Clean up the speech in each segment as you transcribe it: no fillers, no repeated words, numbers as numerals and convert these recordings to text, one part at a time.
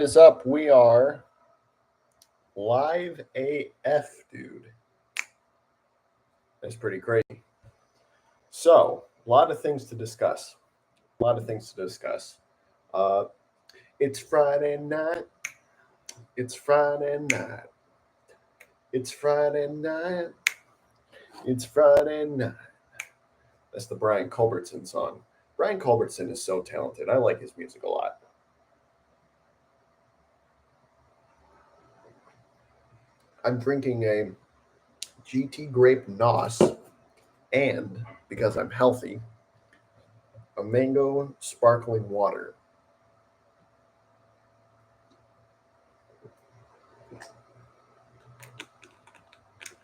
Is up? We are live AF, dude. That's pretty crazy. So, a lot of things to discuss. Uh, it's Friday night. It's Friday night. It's Friday night. It's Friday night. That's the Brian Culbertson song. Brian Culbertson is so talented. I like his music a lot. I'm drinking a GT Grape Nos, and because I'm healthy, a mango sparkling water.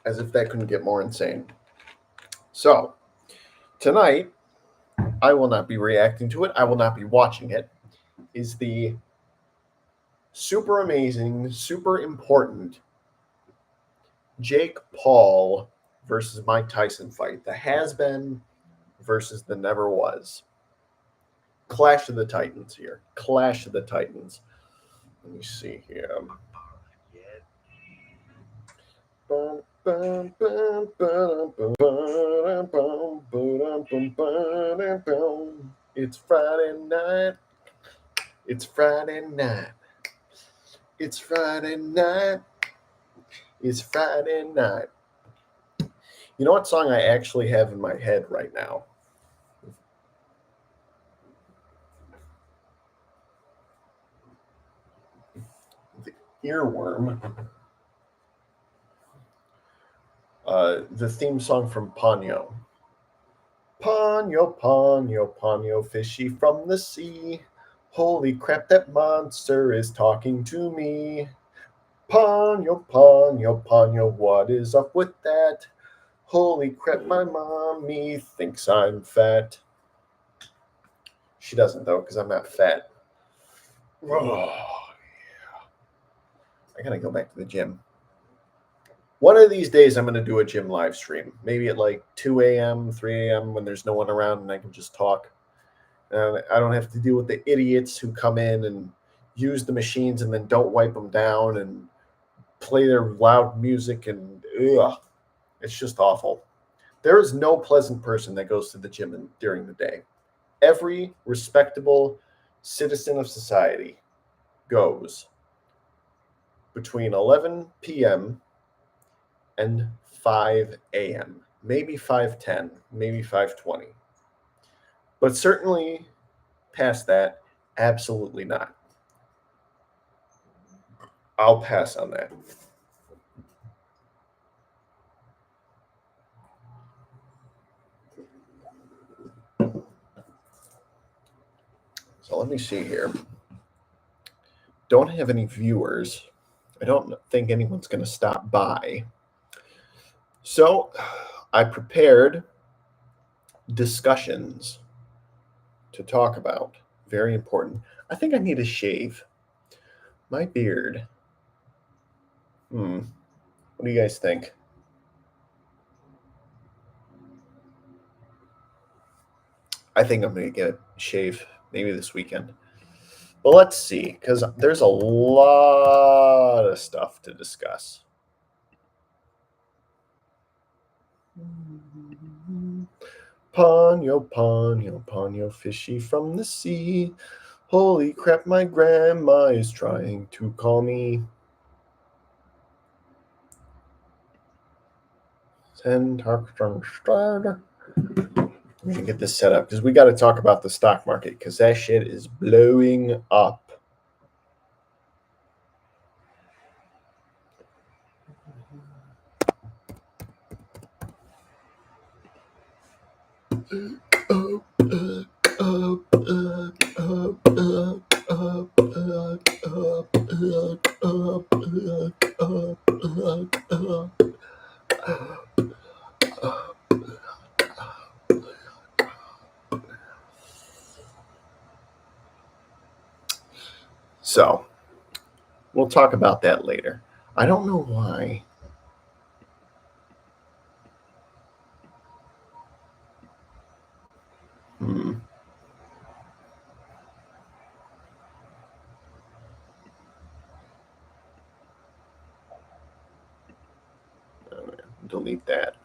As if that couldn't get more insane. So, tonight, I will not be reacting to it. I will not be watching it. Is the super amazing, super important Jake Paul versus Mike Tyson fight. The has been versus the never was. Clash of the Titans here. Clash of the Titans. Let me see here. It's Friday night. It's Friday night. It's Friday night. It's Friday night. You know what song I actually have in my head right now? The Earworm. The theme song from Ponyo. Ponyo, Ponyo, Ponyo, fishy from the sea. Holy crap, that monster is talking to me. Ponyo, Ponyo, Ponyo, what is up with that? Holy crap, my mommy thinks I'm fat. She doesn't, though, because I'm not fat. Oh, I gotta go back to the gym. One of these days, I'm going to do a gym live stream. Maybe at like 2 a.m., 3 a.m. when there's no one around and I can just talk. I don't have to deal with the idiots who come in and use the machines and then don't wipe them down and play their loud music. And it's just awful. There is no pleasant person that goes to the gym during the day. Every respectable citizen of society goes between 11 p.m. and 5 a.m., maybe 5:10, maybe 5:20. But certainly past that, absolutely not. I'll pass on that. So let me see here. Don't have any viewers. I don't think anyone's going to stop by. So I prepared discussions to talk about. Very important. I think I need a shave. My beard. What do you guys think? I think I'm going to get a shave maybe this weekend. But let's see, because there's a lot of stuff to discuss. Ponyo, Ponyo, Ponyo, fishy from the sea. Holy crap, my grandma is trying to call me. I'm going to get this set up because we got to talk about the stock market because that shit is blowing up. So we'll talk about that later. I don't know why. delete that.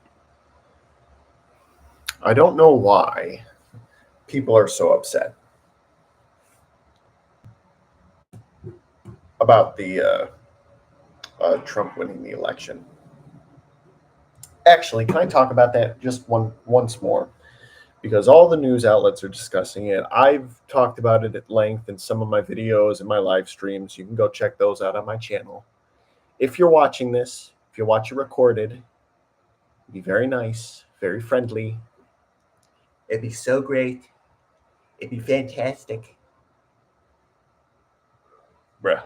I don't know why people are so upset about the Trump winning the election. Actually, can I talk about that just once more? Because all the news outlets are discussing it. I've talked about it at length in some of my videos and my live streams. You can go check those out on my channel. If you're watching this, if you watch it recorded, be very nice, very friendly. It'd be so great. It'd be fantastic. Bruh.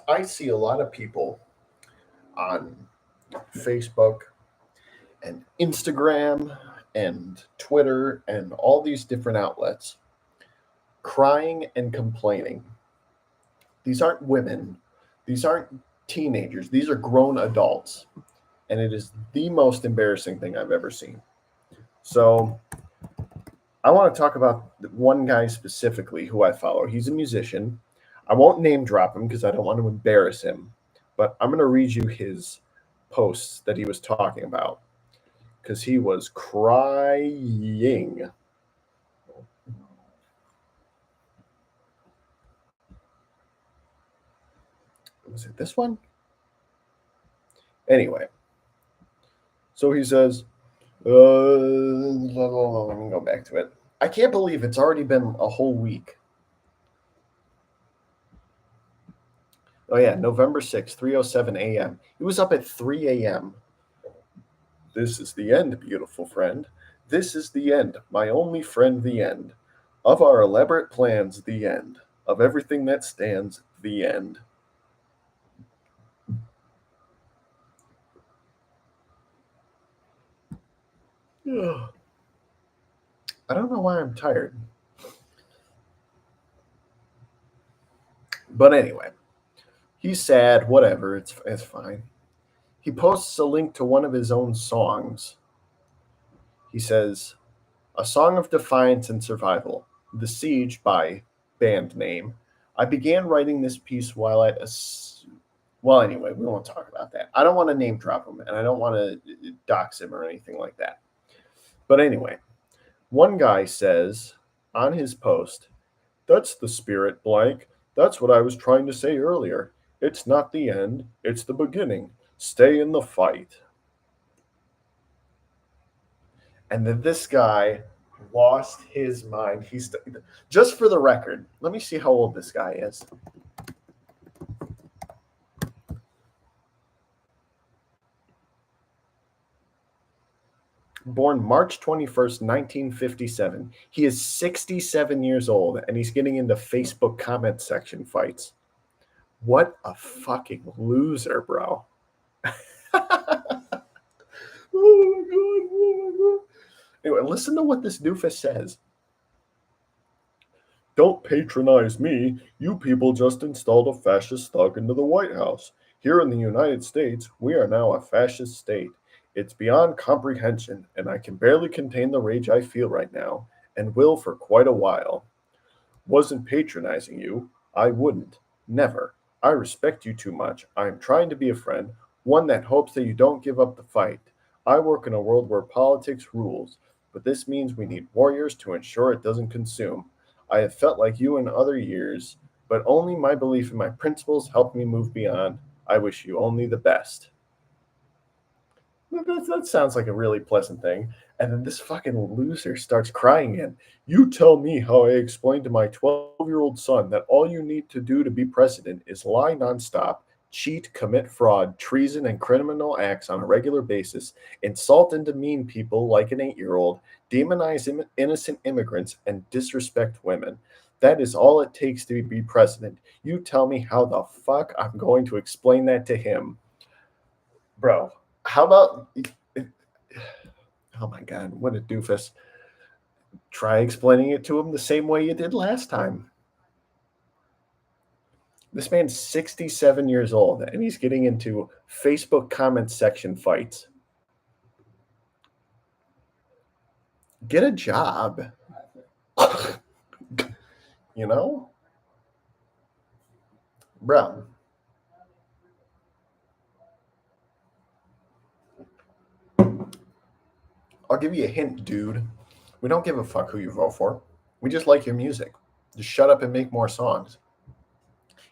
I see a lot of people on Facebook and Instagram and Twitter and all these different outlets crying and complaining. These aren't women. These aren't teenagers. These are grown adults. And it is the most embarrassing thing I've ever seen. So I want to talk about one guy specifically who I follow. He's a musician. I won't name drop him because I don't want to embarrass him. But I'm going to read you his posts that he was talking about because he was crying. Was it this one? Anyway, so he says, let me go back to it. I can't believe it's already been a whole week. Oh, yeah, November 6th, 3:07 a.m. He was up at 3 a.m. This is the end, beautiful friend. This is the end, my only friend, the end. Of our elaborate plans, the end. Of everything that stands, the end. I don't know why I'm tired. But anyway, he's sad, whatever, it's fine. He posts a link to one of his own songs. He says, "A song of defiance and survival, The Siege by band name. I began writing this piece while at a well, anyway, we won't talk about that. I don't want to name drop him, and I don't want to dox him or anything like that. But anyway, one guy says on his post, "That's the spirit, blank. That's what I was trying to say earlier. It's not the end, it's the beginning. Stay in the fight." And then this guy lost his mind. He's just for the record. Let me see how old this guy is. Born March 21st, 1957. He is 67 years old and he's getting into Facebook comment section fights. What a fucking loser, bro. Oh my God. Anyway, listen to what this doofus says. "Don't patronize me. You people just installed a fascist thug into the White House. Here in the United States, we are now a fascist state. It's beyond comprehension, and I can barely contain the rage I feel right now, and will for quite a while. Wasn't patronizing you. I wouldn't. Never. I respect you too much. I am trying to be a friend, one that hopes that you don't give up the fight. I work in a world where politics rules, but this means we need warriors to ensure it doesn't consume. I have felt like you in other years, but only my belief in my principles helped me move beyond. I wish you only the best." That sounds like a really pleasant thing. And then this fucking loser starts crying in. "You tell me how I explain to my 12-year-old son that all you need to do to be president is lie nonstop, cheat, commit fraud, treason, and criminal acts on a regular basis, insult and demean people like an 8-year-old, demonize innocent immigrants, and disrespect women. That is all it takes to be president. You tell me how the fuck I'm going to explain that to him." Bro, how about oh my God, what a doofus. Try explaining it to him the same way you did last time. This man's 67 years old and he's getting into Facebook comment section fights. Get a job. You know? Bro. I'll give you a hint, dude. We don't give a fuck who you vote for. We just like your music. Just shut up and make more songs.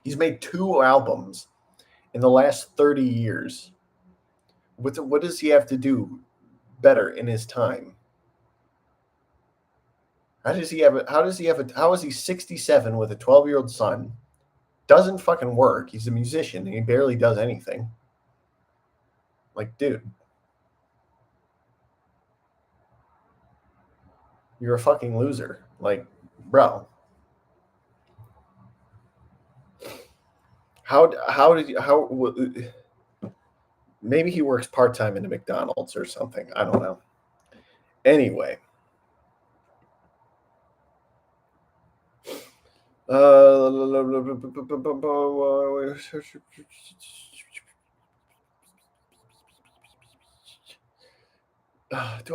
He's made 2 albums in the last 30 years. What does he have to do better in his time? How is he 67 with a 12-year-old son? Doesn't fucking work. He's a musician and he barely does anything. Like, dude, you're a fucking loser. Like, bro. Maybe he works part-time in a McDonald's or something. I don't know. Anyway. Do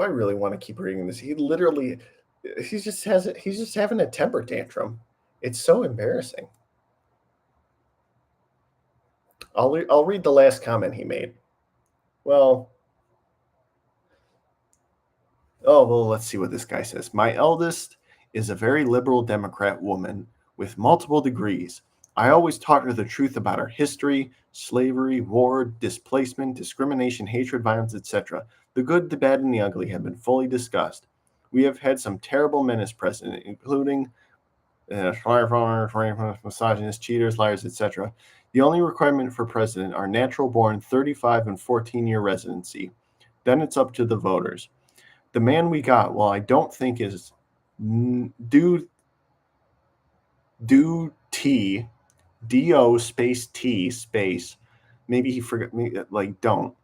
I really want to keep reading this? He's just having a temper tantrum. It's so embarrassing. I'll read the last comment he made. Well, let's see what this guy says. My eldest is a very liberal Democrat woman with multiple degrees. I always taught her the truth about our history, slavery, war, displacement, discrimination, hatred, violence, etc. The good, the bad, and the ugly have been fully discussed. We have had some terrible men as president, including misogynists, cheaters, liars, etc. The only requirement for president are natural-born 35 and 14-year residency. Then it's up to the voters. The man we got, well, I don't think is do T D-O space T space. Maybe he forgot me, like, don't.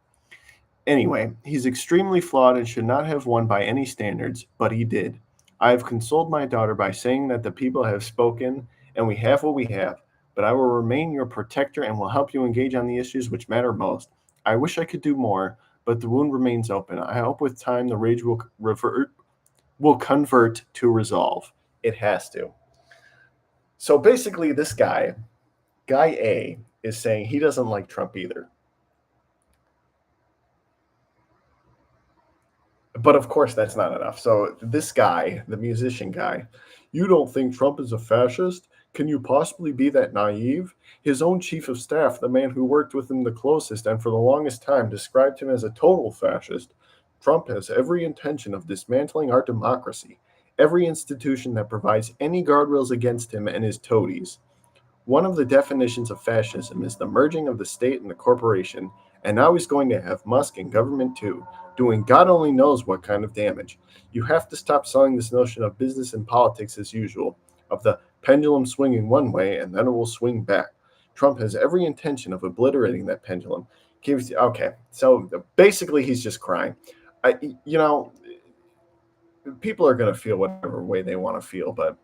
Anyway, he's extremely flawed and should not have won by any standards, but he did. I have consoled my daughter by saying that the people have spoken and we have what we have, but I will remain your protector and will help you engage on the issues which matter most. I wish I could do more, but the wound remains open. I hope with time the rage will convert to resolve. It has to. So basically, this guy A, is saying he doesn't like Trump either. But of course, that's not enough. So this guy, the musician guy, you don't think Trump is a fascist? Can you possibly be that naive? His own chief of staff, the man who worked with him the closest and for the longest time, described him as a total fascist. Trump has every intention of dismantling our democracy, every institution that provides any guardrails against him and his toadies. One of the definitions of fascism is the merging of the state and the corporation, and now he's going to have Musk and government too, doing God only knows what kind of damage. You have to stop selling this notion of business and politics as usual, of the pendulum swinging one way and then it will swing back. Trump has every intention of obliterating that pendulum. Okay, so basically he's just crying. People are going to feel whatever way they want to feel, but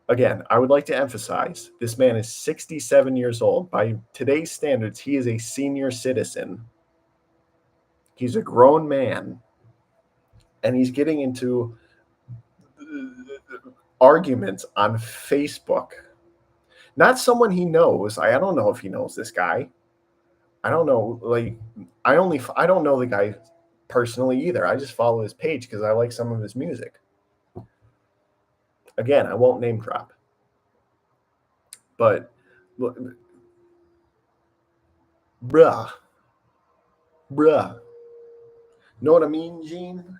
again, I would like to emphasize this man is 67 years old. By today's standards, he is a senior citizen. He's a grown man. And he's getting into arguments on Facebook. Not someone he knows. I don't know if he knows this guy. I don't know. I don't know the guy personally either. I just follow his page because I like some of his music. Again, I won't name drop. But, bruh. Know what I mean, Gene?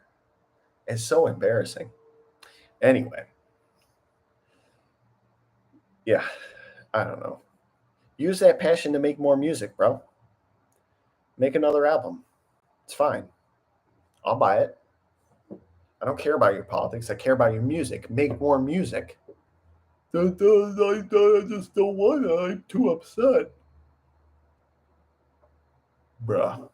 It's so embarrassing. Anyway. Yeah, I don't know. Use that passion to make more music, bro. Make another album. It's fine. I'll buy it. I don't care about your politics. I care about your music. Make more music. I just don't want to. I'm too upset. Bruh.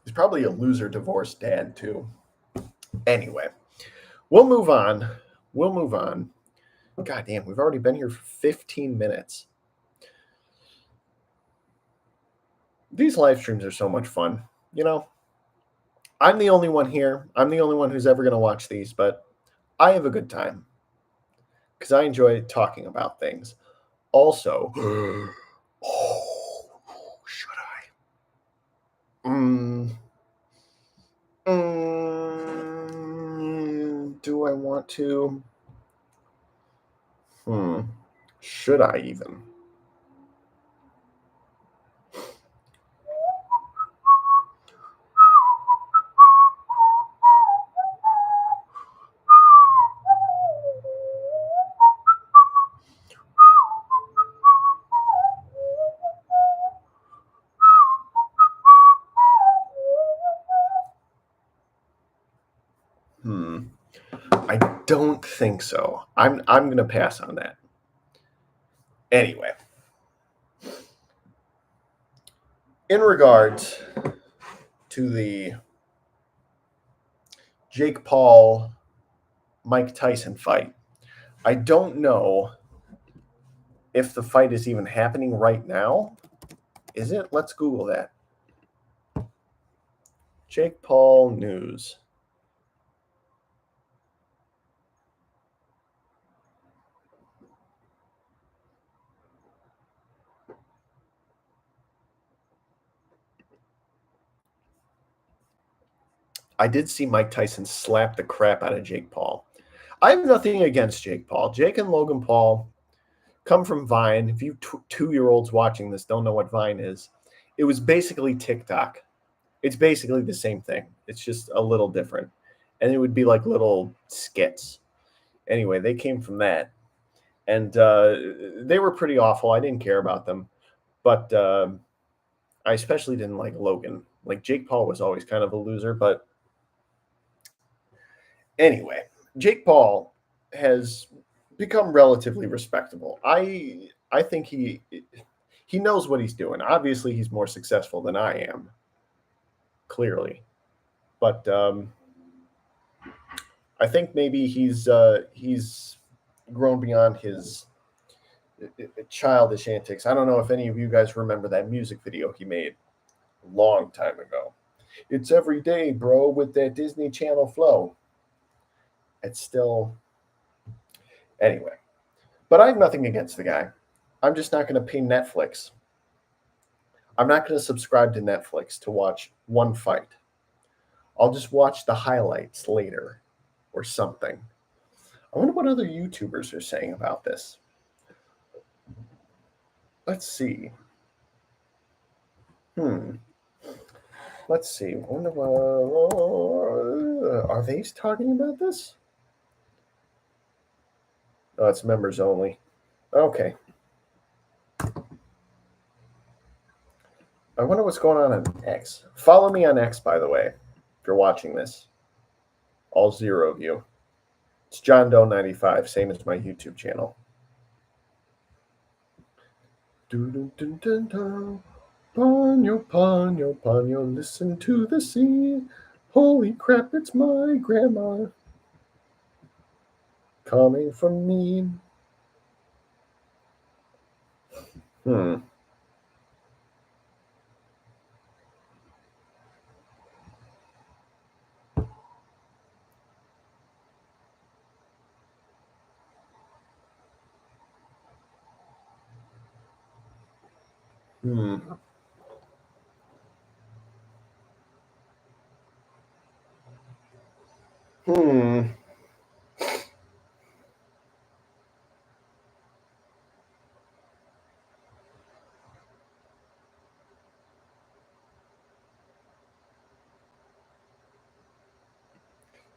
He's probably a loser divorced dad, too. Anyway, we'll move on. God damn, we've already been here for 15 minutes. These live streams are so much fun. You know, I'm the only one here. I'm the only one who's ever going to watch these, but I have a good time because I enjoy talking about things. Also, oh, should I? Do I want to? Should I even? I don't think so. I'm going to pass on that. Anyway, in regards to the Jake Paul Mike Tyson fight, I don't know if the fight is even happening right now. Is it? Let's Google that. Jake Paul news. I did see Mike Tyson slap the crap out of Jake Paul. I have nothing against Jake Paul. Jake and Logan Paul come from Vine. If you 2-year-olds watching this don't know what Vine is, it was basically TikTok. It's basically the same thing. It's just a little different. And it would be like little skits. Anyway, they came from that. And they were pretty awful. I didn't care about them. But I especially didn't like Logan. Like Jake Paul was always kind of a loser. But anyway, Jake Paul has become relatively respectable. I think he knows what he's doing. Obviously, he's more successful than I am, clearly. But I think maybe he's grown beyond his childish antics. I don't know if any of you guys remember that music video he made a long time ago. It's every day, bro, with that Disney Channel flow. It's still... Anyway. But I have nothing against the guy. I'm just not going to pay Netflix. I'm not going to subscribe to Netflix to watch one fight. I'll just watch the highlights later or something. I wonder what other YouTubers are saying about this. Let's see. Let's see. Are they talking about this? Oh, it's members only. Okay. I wonder what's going on X. Follow me on X, by the way, if you're watching this. All 0 of you. It's John Doe 95, same as my YouTube channel. Ponyo, ponyo, ponyo, listen to the sea. Holy crap, it's my grandma coming from me.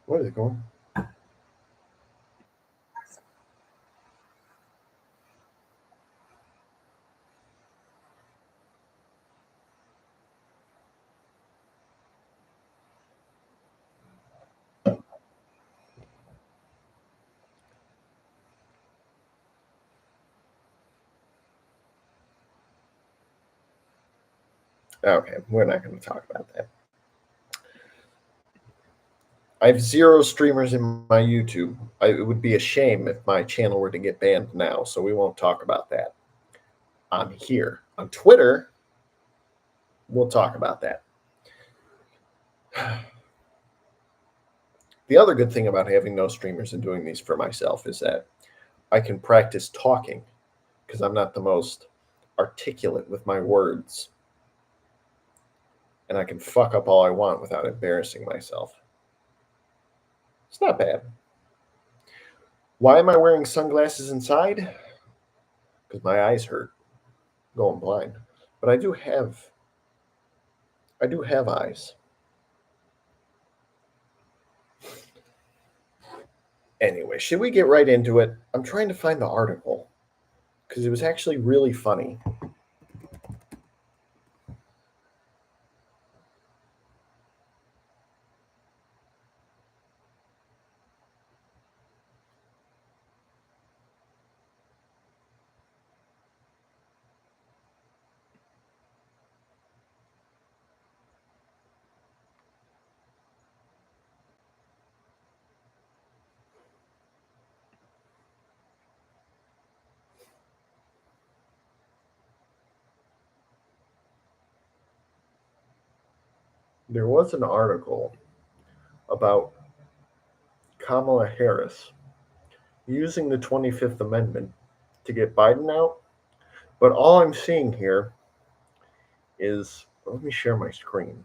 What is it going? Okay, we're not going to talk about that. I have 0 streamers in my YouTube. It would be a shame if my channel were to get banned now, so we won't talk about that on here. On Twitter, We'll talk about that. The other good thing about having no streamers and doing these for myself is that I can practice talking because I'm not the most articulate with my words. And I can fuck up all I want without embarrassing myself. It's not bad. Why am I wearing sunglasses inside? Because my eyes hurt going blind. But I do have eyes. Anyway, should we get right into it? I'm trying to find the article because it was actually really funny. There was an article about Kamala Harris using the 25th Amendment to get Biden out. But all I'm seeing here is, let me share my screen.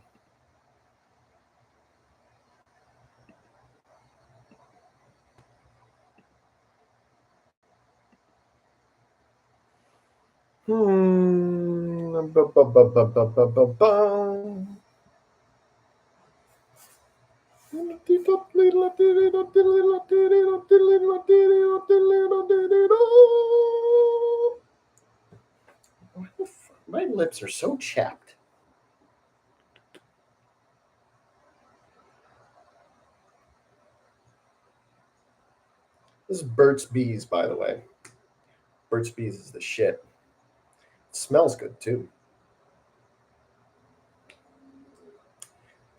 My lips are so chapped. This is Burt's Bees, by the way. Burt's Bees is the shit. It smells good, too.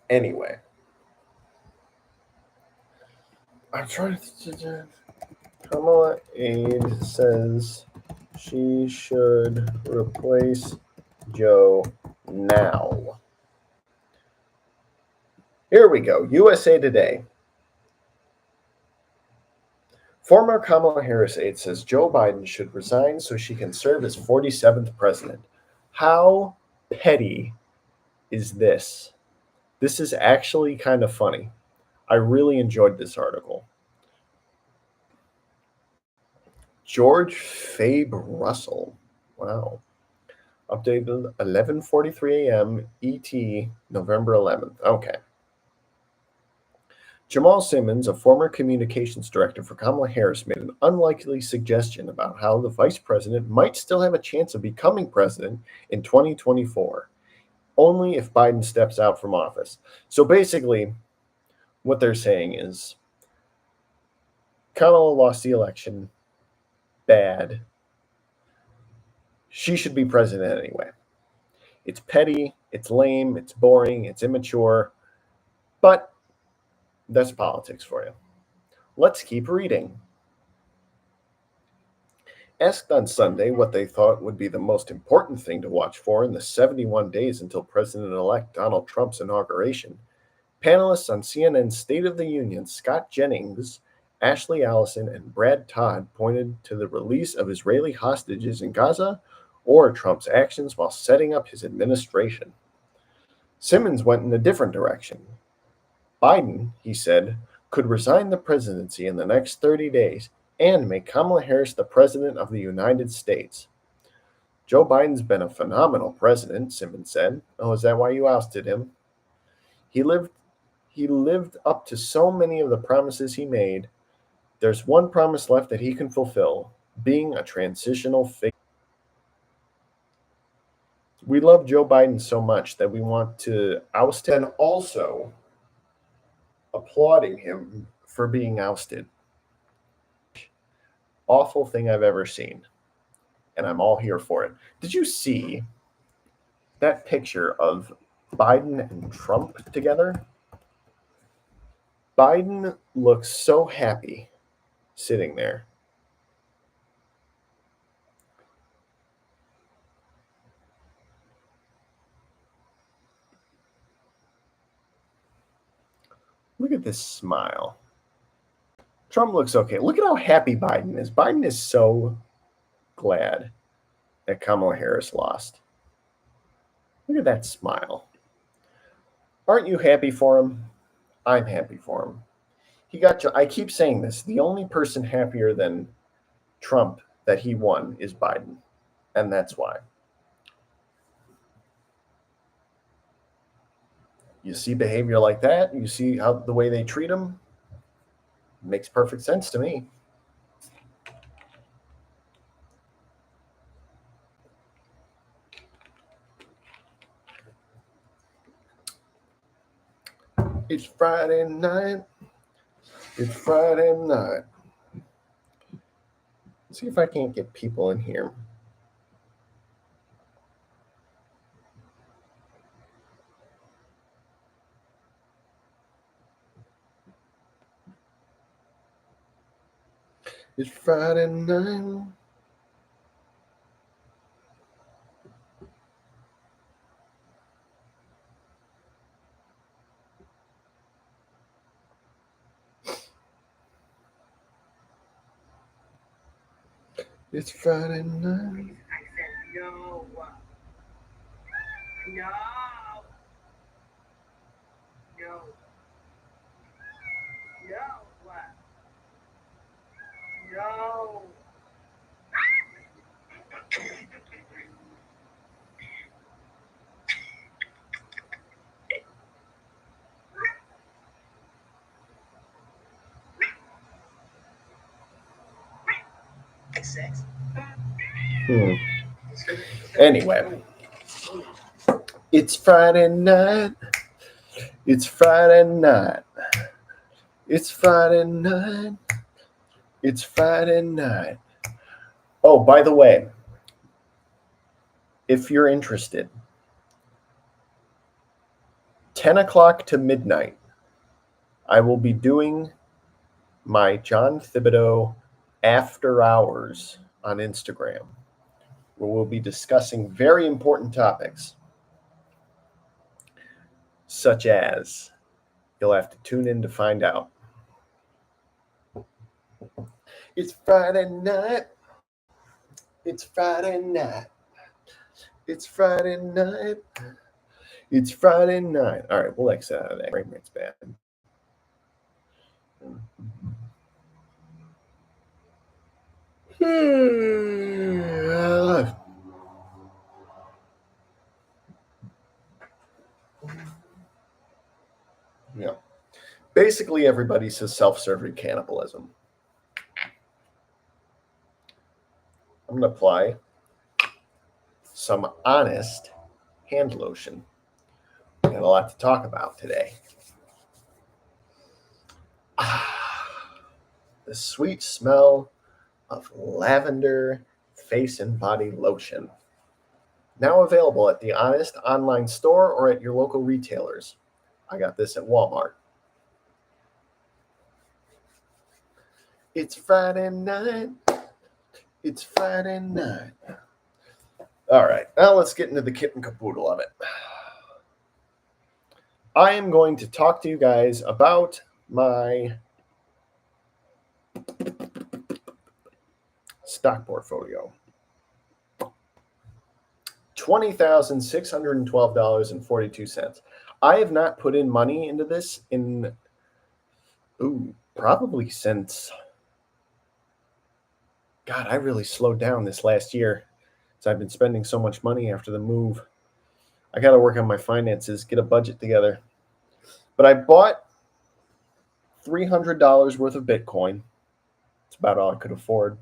Anyway. I'm trying to... Kamala Aide says she should replace Joe now. Here we go. USA Today. Former Kamala Harris aide says Joe Biden should resign so she can serve as 47th president. How petty is this? This is actually kind of funny. I really enjoyed this article. George Fabe Russell. Wow. Updated 11:43 a.m. ET, November 11th. Okay. Jamal Simmons, a former communications director for Kamala Harris, made an unlikely suggestion about how the vice president might still have a chance of becoming president in 2024, only if Biden steps out from office. So basically, what they're saying is Kamala lost the election. Bad. She should be president anyway. It's petty, it's lame, it's boring, it's immature, but that's politics for you. Let's keep reading. Asked on Sunday what they thought would be the most important thing to watch for in the 71 days until President-elect Donald Trump's inauguration, panelists on CNN's State of the Union, Scott Jennings, Ashley Allison, and Brad Todd pointed to the release of Israeli hostages in Gaza or Trump's actions while setting up his administration. Simmons went in a different direction. Biden, he said, could resign the presidency in the next 30 days and make Kamala Harris the president of the United States. Joe Biden's been a phenomenal president, Simmons said. Oh, is that why you ousted him? He lived up to so many of the promises he made. There's one promise left that he can fulfill, being a transitional figure. We love Joe Biden so much that we want to oust him and also applauding him for being ousted. Awful thing I've ever seen. And I'm all here for it. Did you see that picture of Biden and Trump together? Biden looks so happy sitting there. this smile. Trump looks okay. Look at how happy Biden is. Biden is so glad that Kamala Harris lost. Look at that smile. Aren't you happy for him? I'm happy for him. He got to, I keep saying this, the only person happier than Trump that he won is Biden. And that's why. You see behavior like that, you see how the way they treat him, makes perfect sense to me. It's Friday night. It's Friday night. Let's see if I can't get people in here. It's Friday night. It's Friday night. I said no. No. No. No. No. Sex. Anyway, it's Friday night. It's Friday night. It's Friday night. It's Friday night. Oh, by the way, if you're interested, 10 o'clock to midnight, I will be doing my John Thibodeau after hours on Instagram, where we'll be discussing very important topics, such as, you'll have to tune in to find out. It's Friday night. It's Friday night. It's Friday night. It's Friday night. All right, we'll exit out of that. Frame rate's bad. Yeah. Basically, everybody says self-serving cannibalism. I'm going to apply some Honest hand lotion. We got a lot to talk about today. The sweet smell of lavender face and body lotion. Now available at the Honest online store or at your local retailers. I got this at Walmart. It's Friday night. It's Friday night. All right, now let's get into the kit and caboodle of it. I am going to talk to you guys about my stock portfolio. $20,612.42. I have not put in money into this in probably since, God, I really slowed down this last year. So I've been spending so much money after the move. I got to work on my finances, get a budget together. But I bought $300 worth of Bitcoin. It's about all I could afford.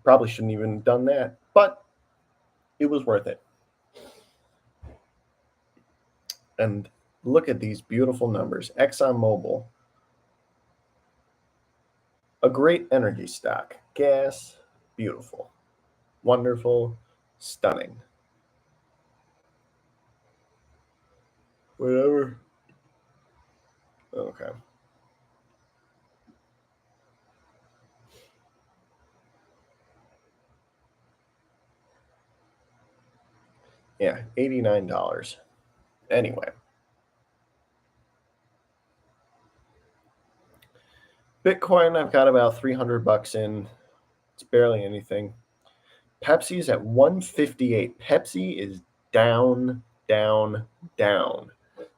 Probably shouldn't even have done that, but it was worth it. And look at these beautiful numbers. ExxonMobil, a great energy stock. Gas, beautiful, wonderful, stunning. Whatever. Okay. Yeah, $89. Anyway. Bitcoin, I've got about $300 in. It's barely anything. Pepsi's at 158. Pepsi is down, down, down.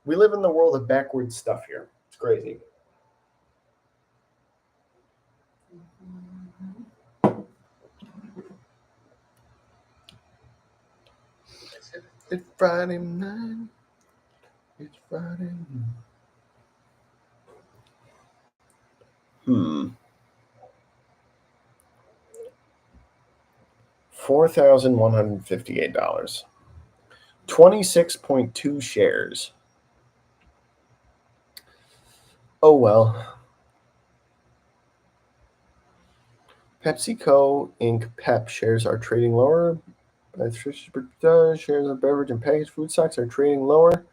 We live in the world of backwards stuff here. It's crazy. It's Friday night. It's Friday night. 4,158. 26.2 shares. Oh well. PepsiCo Inc. Pep shares are trading lower. Shares of beverage and packaged food stocks are trading lower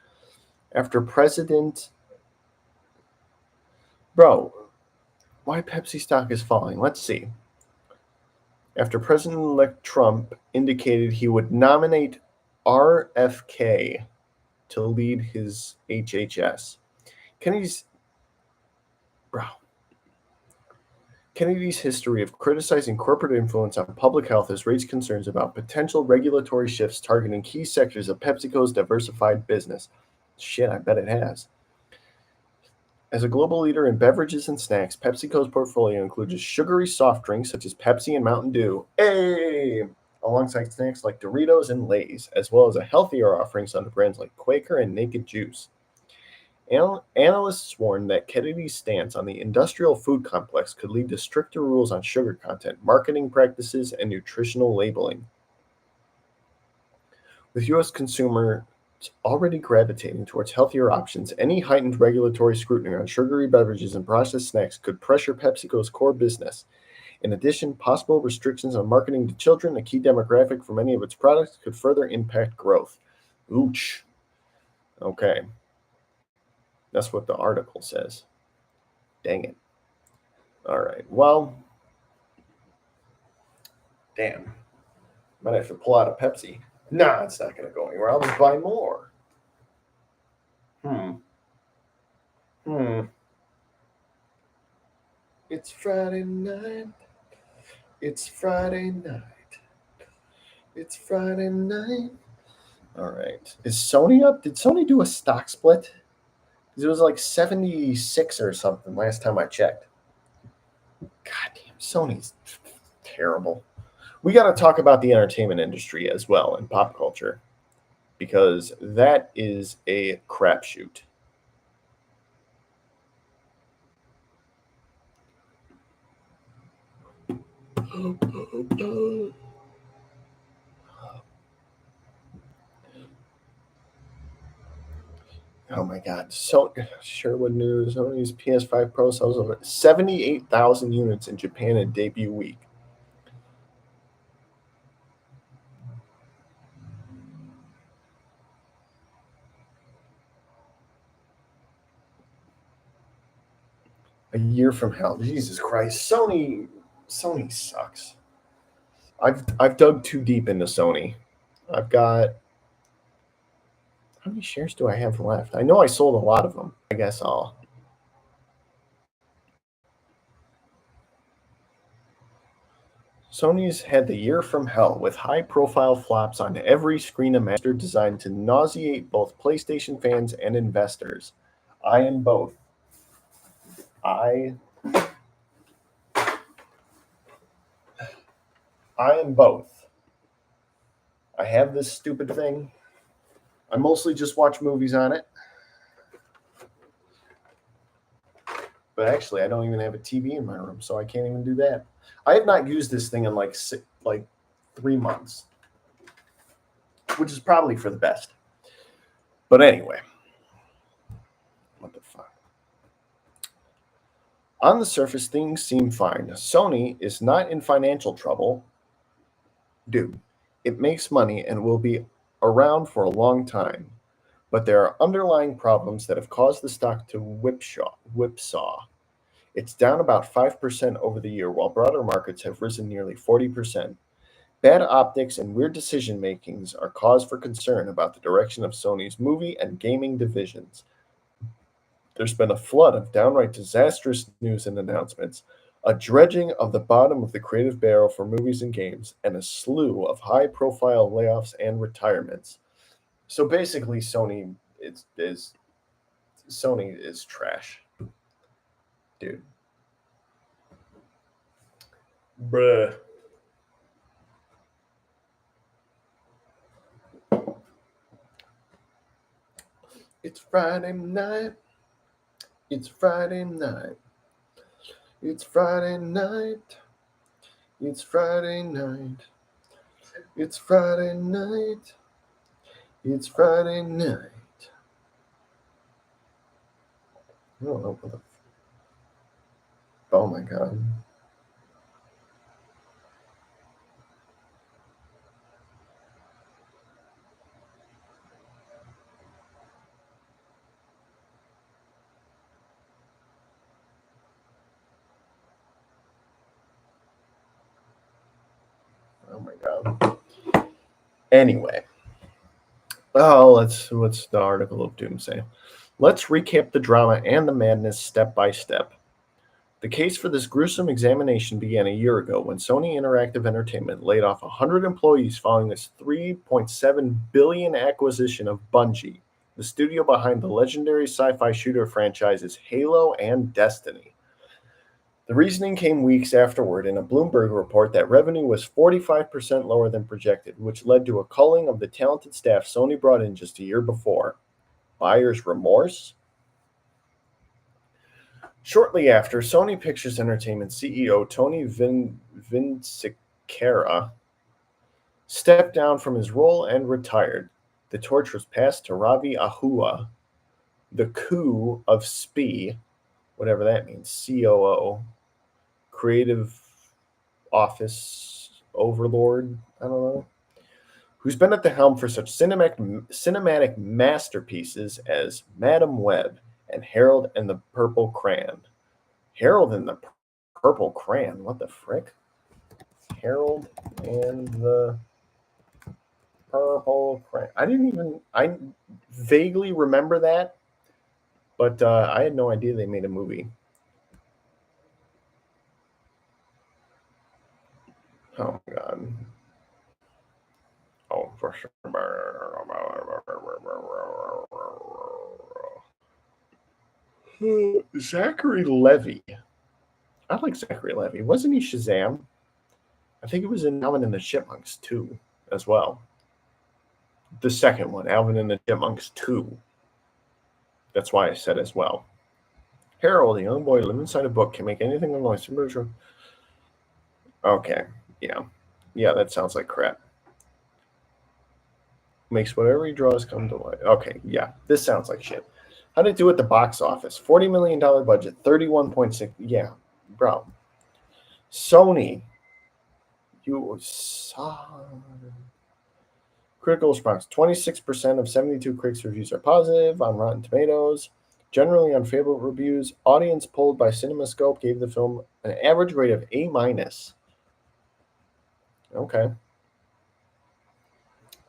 after President. Bro, why Pepsi stock is falling? Let's see. After President-elect Trump indicated he would nominate RFK to lead his HHS. Kennedy's history of criticizing corporate influence on public health has raised concerns about potential regulatory shifts targeting key sectors of PepsiCo's diversified business. Shit, I bet it has. As a global leader in beverages and snacks, PepsiCo's portfolio includes sugary soft drinks such as Pepsi and Mountain Dew, alongside snacks like Doritos and Lay's, as well as a healthier offerings under brands like Quaker and Naked Juice. Analysts warn that Kennedy's stance on the industrial food complex could lead to stricter rules on sugar content, marketing practices, and nutritional labeling. With U.S. consumers already gravitating towards healthier options, any heightened regulatory scrutiny on sugary beverages and processed snacks could pressure PepsiCo's core business. In addition, possible restrictions on marketing to children, a key demographic for many of its products, could further impact growth. Ouch. Okay. That's what the article says. Dang it. All right. Well, damn. Might have to pull out a Pepsi. Nah, it's not going to go anywhere. I'll just buy more. It's Friday night. It's Friday night. It's Friday night. All right. Is Sony up? Did Sony do a stock split? Because it was like 76 or something last time I checked. Goddamn, Sony's terrible. We got to talk about the entertainment industry as well and pop culture, because that is a crapshoot. Oh my God. So Sherwood News, Sony's PS5 Pro sells over 78,000 units in Japan in debut week. A year from hell. Jesus Christ. Sony sucks. I've dug too deep into Sony. I've got, how many shares do I have left? I know I sold a lot of them. I guess I'll. Sony's had the year from hell with high-profile flops on every screen and master designed to nauseate both PlayStation fans and investors. I am both. I am both. I have this stupid thing. I mostly just watch movies on it. But actually, I don't even have a TV in my room, so I can't even do that. I have not used this thing in like 3 months, which is probably for the best. But anyway, what the fuck? On the surface, things seem fine. Sony is not in financial trouble. Dude, it makes money and will be around for a long time. But there are underlying problems that have caused the stock to whipsaw. It's down about 5% over the year, while broader markets have risen nearly 40%. Bad optics and weird decision makings are cause for concern about the direction of Sony's movie and gaming divisions. There's been a flood of downright disastrous news and announcements, a dredging of the bottom of the creative barrel for movies and games, and a slew of high-profile layoffs and retirements. So basically, Sony is trash, dude. Bruh. It's Friday night. It's Friday night. It's Friday night. It's Friday night. It's Friday night. It's Friday night. I don't know what the. Oh my god. Oh my god. Anyway. Oh, what's the article of doom say? Let's recap the drama and the madness step by step. The case for this gruesome examination began a year ago when Sony Interactive Entertainment laid off 100 employees following its $3.7 billion acquisition of Bungie, the studio behind the legendary sci-fi shooter franchises Halo and Destiny. The reasoning came weeks afterward in a Bloomberg report that revenue was 45% lower than projected, which led to a culling of the talented staff Sony brought in just a year before. Buyer's remorse? Shortly after, Sony Pictures Entertainment CEO Tony Vinciquerra stepped down from his role and retired. The torch was passed to Ravi Ahua, the coup of SPI, whatever that means, COO, Creative Office Overlord, I don't know, who's been at the helm for such cinematic masterpieces as Madam Web and Harold and the Purple Crayon. Harold and the Purple Crayon, what the frick? Harold and the Purple Crayon. I vaguely remember that, but I had no idea they made a movie. Oh my god. Oh, for sure. Zachary Levy. I like Zachary Levy. Wasn't he Shazam? I think it was in Alvin and the Chipmunks 2 as well. The second one, Alvin and the Chipmunks 2. That's why I said as well. Harold, a young boy living inside a book, can make anything in life. Okay, yeah. Yeah, that sounds like crap. Makes whatever he draws come to life. Okay, yeah, this sounds like shit. How did it do at the box office? $40 million budget, 31.6. Yeah, bro. Sony, you critical response. 26% of 72 critics reviews are positive on Rotten Tomatoes. Generally unfavorable reviews. Audience polled by CinemaScope gave the film an average rate of A-. Okay.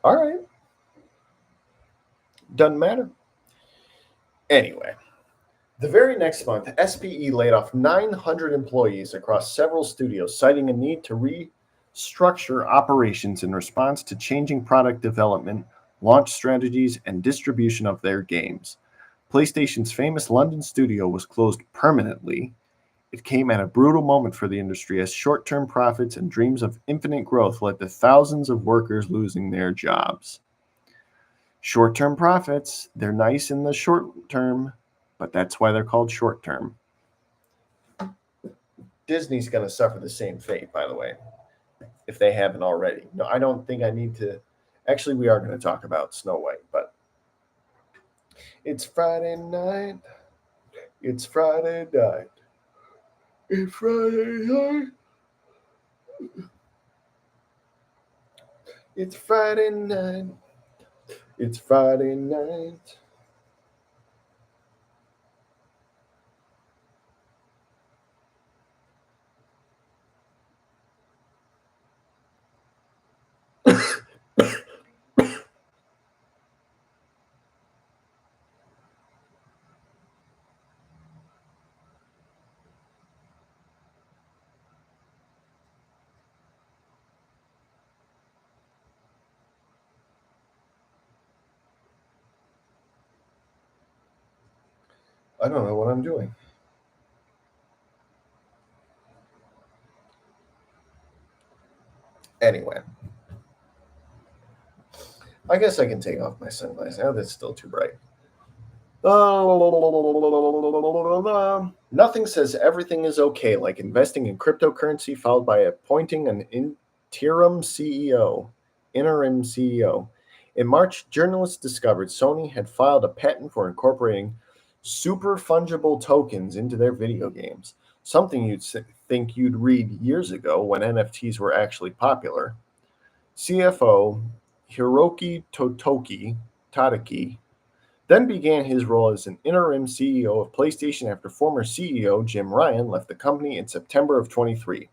All right. Doesn't matter. Anyway, the very next month, SPE laid off 900 employees across several studios, citing a need to restructure operations in response to changing product development, launch strategies, and distribution of their games. PlayStation's famous London studio was closed permanently. It came at a brutal moment for the industry as short-term profits and dreams of infinite growth led to thousands of workers losing their jobs. Short-term profits, they're nice in the short term, but that's why they're called short-term. Disney's going to suffer the same fate, by the way, if they haven't already. No, I don't think I need to. Actually, we are going to talk about Snow White, but it's Friday night. It's Friday night. It's Friday night. It's Friday night. It's Friday night. I don't know what I'm doing. Anyway, I guess I can take off my sunglasses. Now that's still too bright. Nothing says everything is okay like investing in cryptocurrency, followed by appointing an interim CEO. In March, journalists discovered Sony had filed a patent for incorporating super fungible tokens into their video games, something you'd think you'd read years ago when NFTs were actually popular. CFO Hiroki Tadaki then began his role as an interim CEO of PlayStation after former CEO Jim Ryan left the company in September of 23.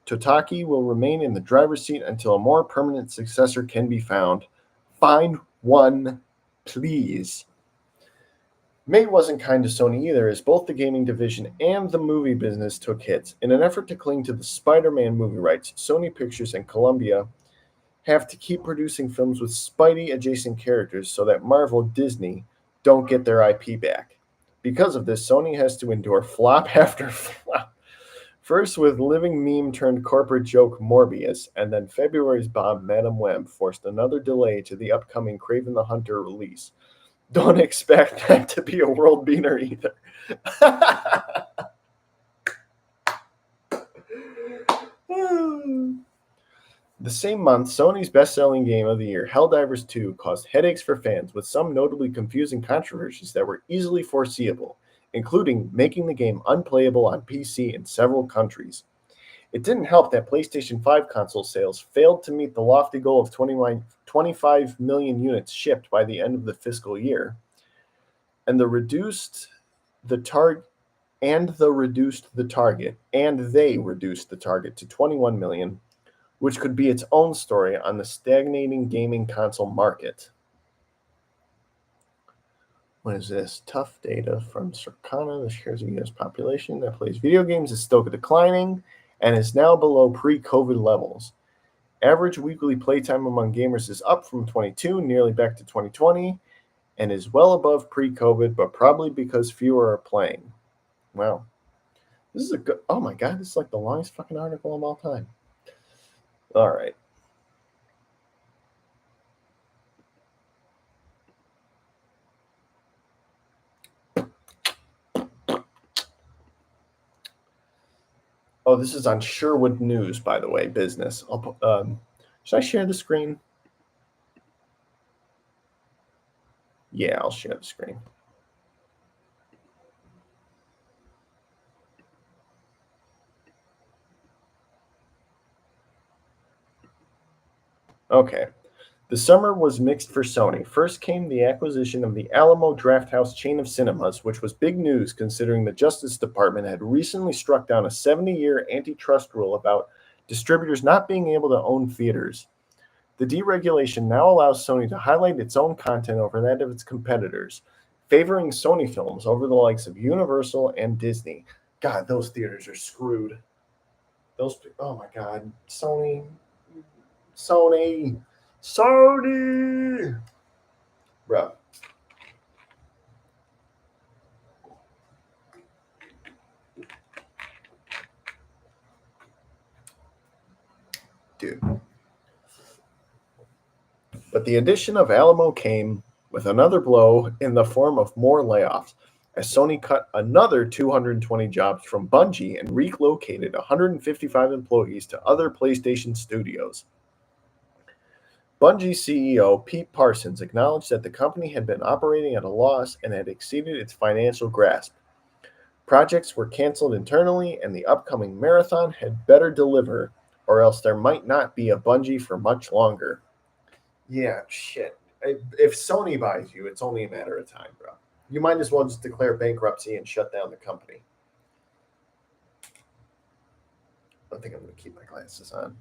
Totaki will remain in the driver's seat until a more permanent successor can be found. Find one, please. May wasn't kind to Sony either, as both the gaming division and the movie business took hits. In an effort to cling to the Spider-Man movie rights, Sony Pictures and Columbia have to keep producing films with Spidey adjacent characters so that Marvel Disney don't get their IP back. Because of this, Sony has to endure flop after flop. First with living meme turned corporate joke Morbius, and then February's bomb Madam Web forced another delay to the upcoming Kraven the Hunter release. Don't expect that to be a world beater either. The same month, Sony's best-selling game of the year, Helldivers 2, caused headaches for fans with some notably confusing controversies that were easily foreseeable, including making the game unplayable on PC in several countries. It didn't help that PlayStation 5 console sales failed to meet the lofty goal of 25 million units shipped by the end of the fiscal year, and they reduced the target to 21 million, which could be its own story on the stagnating gaming console market. What is this? Tough data from Circana that shares a U.S. population that plays video games is still declining and is now below pre-COVID levels. Average weekly playtime among gamers is up from 22, nearly back to 2020, and is well above pre-COVID, but probably because fewer are playing. Wow. This is a good... Oh my god, this is like the longest fucking article of all time. All right. Oh, this is on Sherwood News, by the way, business. Should I share the screen? Yeah, I'll share the screen. Okay. The summer was mixed for Sony. First came the acquisition of the Alamo Drafthouse chain of cinemas, which was big news considering the Justice Department had recently struck down a 70-year antitrust rule about distributors not being able to own theaters. The deregulation now allows Sony to highlight its own content over that of its competitors, favoring Sony films over the likes of Universal and Disney. God, those theaters are screwed. Oh my God, Sony. Bro. Dude. But the addition of Alamo came with another blow in the form of more layoffs, as Sony cut another 220 jobs from Bungie and relocated 155 employees to other PlayStation studios. Bungie CEO Pete Parsons acknowledged that the company had been operating at a loss and had exceeded its financial grasp. Projects were canceled internally, and the upcoming marathon had better deliver, or else there might not be a Bungie for much longer. Yeah, shit. If Sony buys you, it's only a matter of time, bro. You might as well just declare bankruptcy and shut down the company. I think I'm going to keep my glasses on.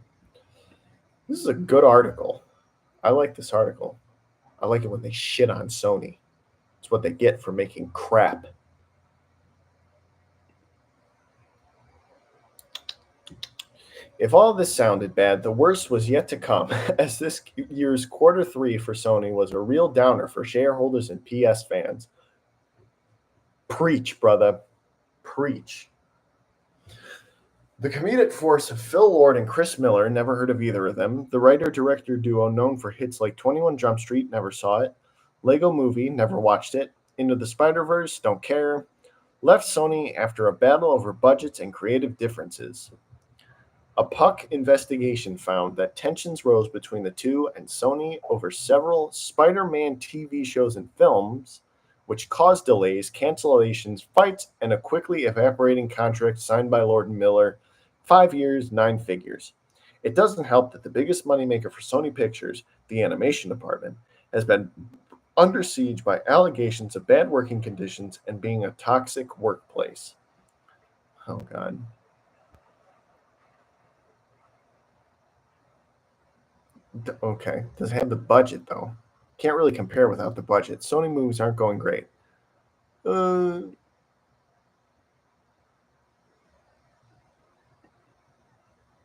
This is a good article. I like this article. I like it when they shit on Sony. It's what they get for making crap. If all this sounded bad, the worst was yet to come, as this year's Q3 for Sony was a real downer for shareholders and PS fans. Preach, brother. Preach. The comedic force of Phil Lord and Chris Miller, never heard of either of them. The writer-director duo known for hits like 21 Jump Street, never saw it. Lego Movie, never watched it. Into the Spider-Verse, don't care. Left Sony after a battle over budgets and creative differences. A Puck investigation found that tensions rose between the two and Sony over several Spider-Man TV shows and films, which caused delays, cancellations, fights, and a quickly evaporating contract signed by Lord and Miller. 5 years, 9 figures. It doesn't help that the biggest moneymaker for Sony Pictures, the animation department, has been under siege by allegations of bad working conditions and being a toxic workplace. Oh, God. Okay. Doesn't have the budget, though. Can't really compare without the budget. Sony movies aren't going great.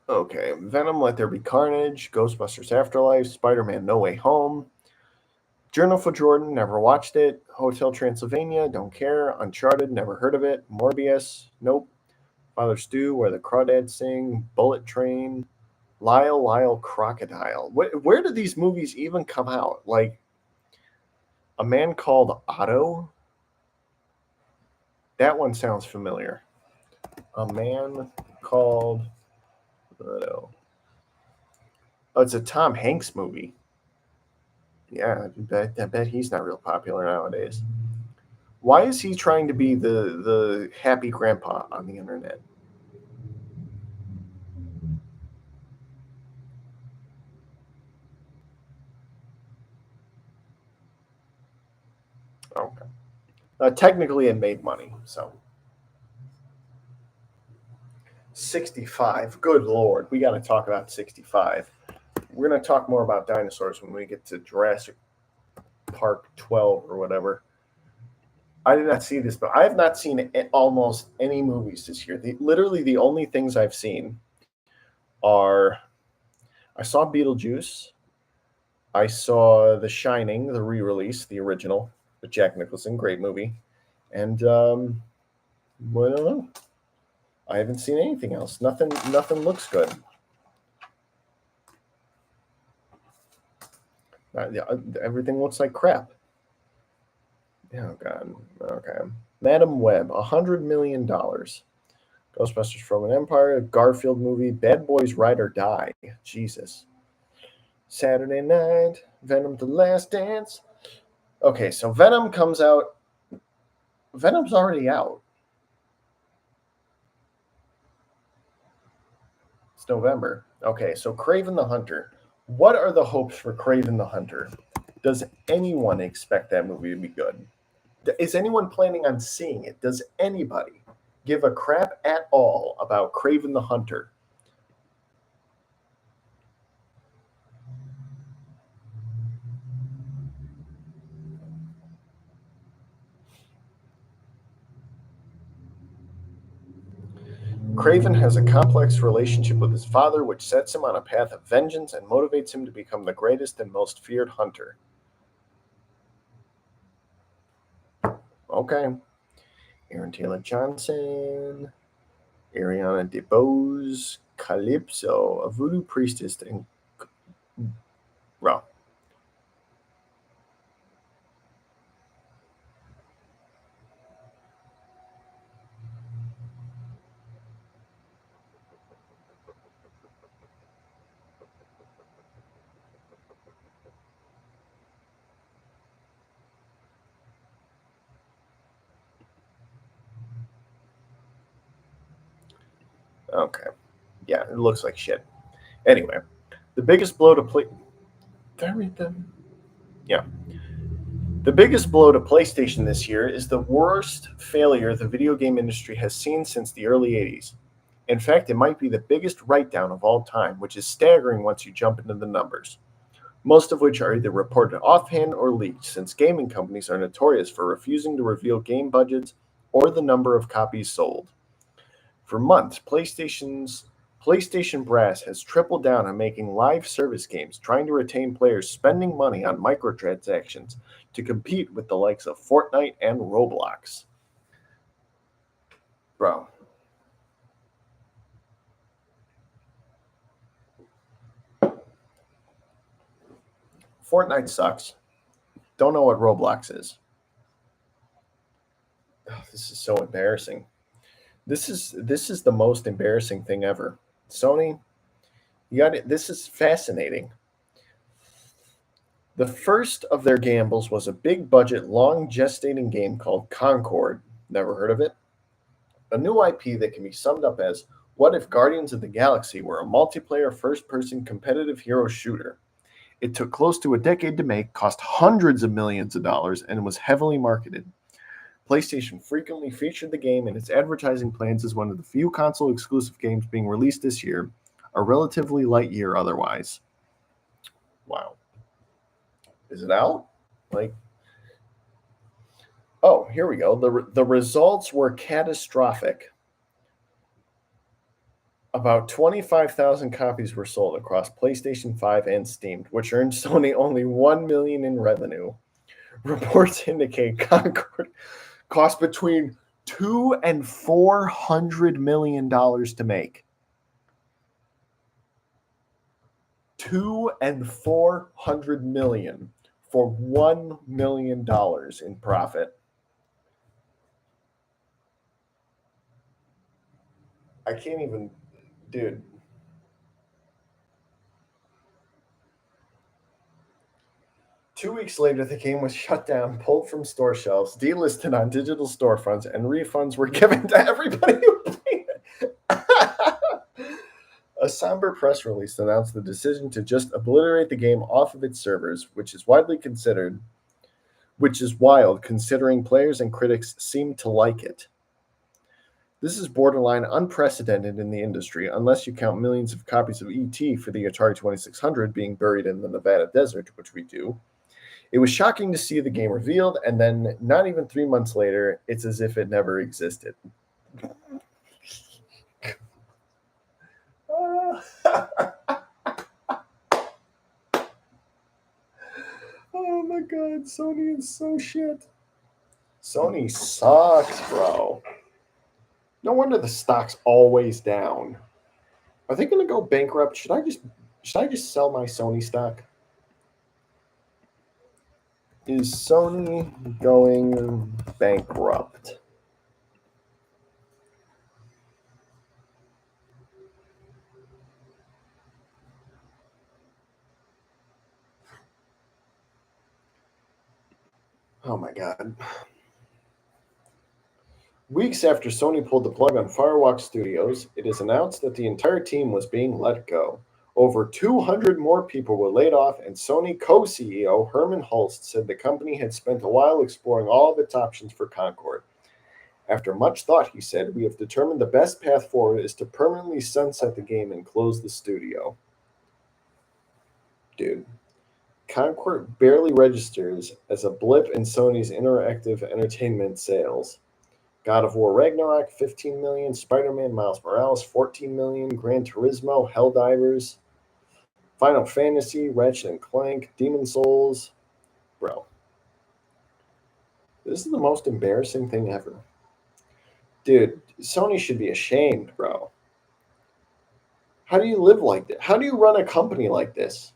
Okay. Venom, Let There Be Carnage, Ghostbusters Afterlife, Spider-Man No Way Home, Journal for Jordan, never watched it, Hotel Transylvania, don't care, Uncharted, never heard of it, Morbius, nope, Father Stew, Where the Crawdads Sing, Bullet Train, Lyle Crocodile. Where did these movies even come out? Like, A Man Called Otto? That one sounds familiar. A Man Called Otto. Oh, it's a Tom Hanks movie. Yeah, I bet he's not real popular nowadays. Why is he trying to be the happy grandpa on the internet? Okay. Technically, it made money, so 65. Good lord, we got to talk about 65. We're going to talk more about dinosaurs when we get to Jurassic Park 12 or whatever. I did not see this, but I have not seen almost any movies this year. Literally, the only things I've seen are I saw Beetlejuice, I saw The Shining, the re-release, the original with Jack Nicholson, great movie, and well, I don't know. I haven't seen anything else. Nothing looks good. Everything looks like crap. Oh God. Okay. Madam Web, $100 million. Ghostbusters: Frozen Empire, Garfield movie, Bad Boys Ride or Die. Jesus. Saturday Night, Venom: The Last Dance. Okay, so Venom comes out. Venom's already out. It's November. Okay, so Kraven the Hunter. What are the hopes for Kraven the Hunter? Does anyone expect that movie to be good? Is anyone planning on seeing it? Does anybody give a crap at all about Kraven the Hunter? Kraven has a complex relationship with his father, which sets him on a path of vengeance and motivates him to become the greatest and most feared hunter. Okay. Aaron Taylor Johnson, Ariana DeBose, Calypso, a voodoo priestess, and well, okay. Yeah, it looks like shit. Anyway, the biggest blow to play. Did I read them? Yeah. The biggest blow to PlayStation this year is the worst failure the video game industry has seen since the early 80s. In fact, it might be the biggest write down of all time, which is staggering once you jump into the numbers, most of which are either reported offhand or leaked, since gaming companies are notorious for refusing to reveal game budgets or the number of copies sold. For months, PlayStation brass has tripled down on making live service games, trying to retain players spending money on microtransactions to compete with the likes of Fortnite and Roblox. Bro. Fortnite sucks. Don't know what Roblox is. Oh, this is so embarrassing. This is the most embarrassing thing ever. Sony, you got it. This is fascinating. The first of their gambles was a big budget, long gestating game called Concord. Never heard of it? A new IP that can be summed up as what if Guardians of the Galaxy were a multiplayer first person competitive hero shooter? It took close to a decade to make, cost hundreds of millions of dollars, and was heavily marketed. PlayStation frequently featured the game in its advertising plans as one of the few console exclusive games being released this year, a relatively light year otherwise. Wow. Is it out? Like, oh, here we go. The results were catastrophic. About 25,000 copies were sold across PlayStation 5 and Steam, which earned Sony only $1 million in revenue. Reports indicate Concord cost between $200 and $400 million to make. $200 and $400 million for $1 million in profit. I can't even, dude. Two weeks later, the game was shut down, pulled from store shelves, delisted on digital storefronts, and refunds were given to everybody who played it. A somber press release announced the decision to just obliterate the game off of its servers, which is wild considering players and critics seem to like it. This is borderline unprecedented in the industry, unless you count millions of copies of ET for the Atari 2600 being buried in the Nevada desert, which we do. It was shocking to see the game revealed, and then not even 3 months later, it's as if it never existed. Oh my god, Sony is so shit. Sony sucks, bro. No wonder the stock's always down. Are they going to go bankrupt? Should I just sell my Sony stock? Is Sony going bankrupt? Oh my god. Weeks after Sony pulled the plug on Firewalk Studios, it is announced that the entire team was being let go. Over 200 more people were laid off, and Sony co-CEO Herman Hulst said the company had spent a while exploring all of its options for Concord. After much thought, he said, we have determined the best path forward is to permanently sunset the game and close the studio. Dude, Concord barely registers as a blip in Sony's interactive entertainment sales. God of War Ragnarok, 15 million. Spider-Man Miles Morales, 14 million. Gran Turismo, Helldivers. Final Fantasy, Ratchet & Clank, Demon Souls. Bro. This is the most embarrassing thing ever. Dude, Sony should be ashamed, bro. How do you live like this? How do you run a company like this?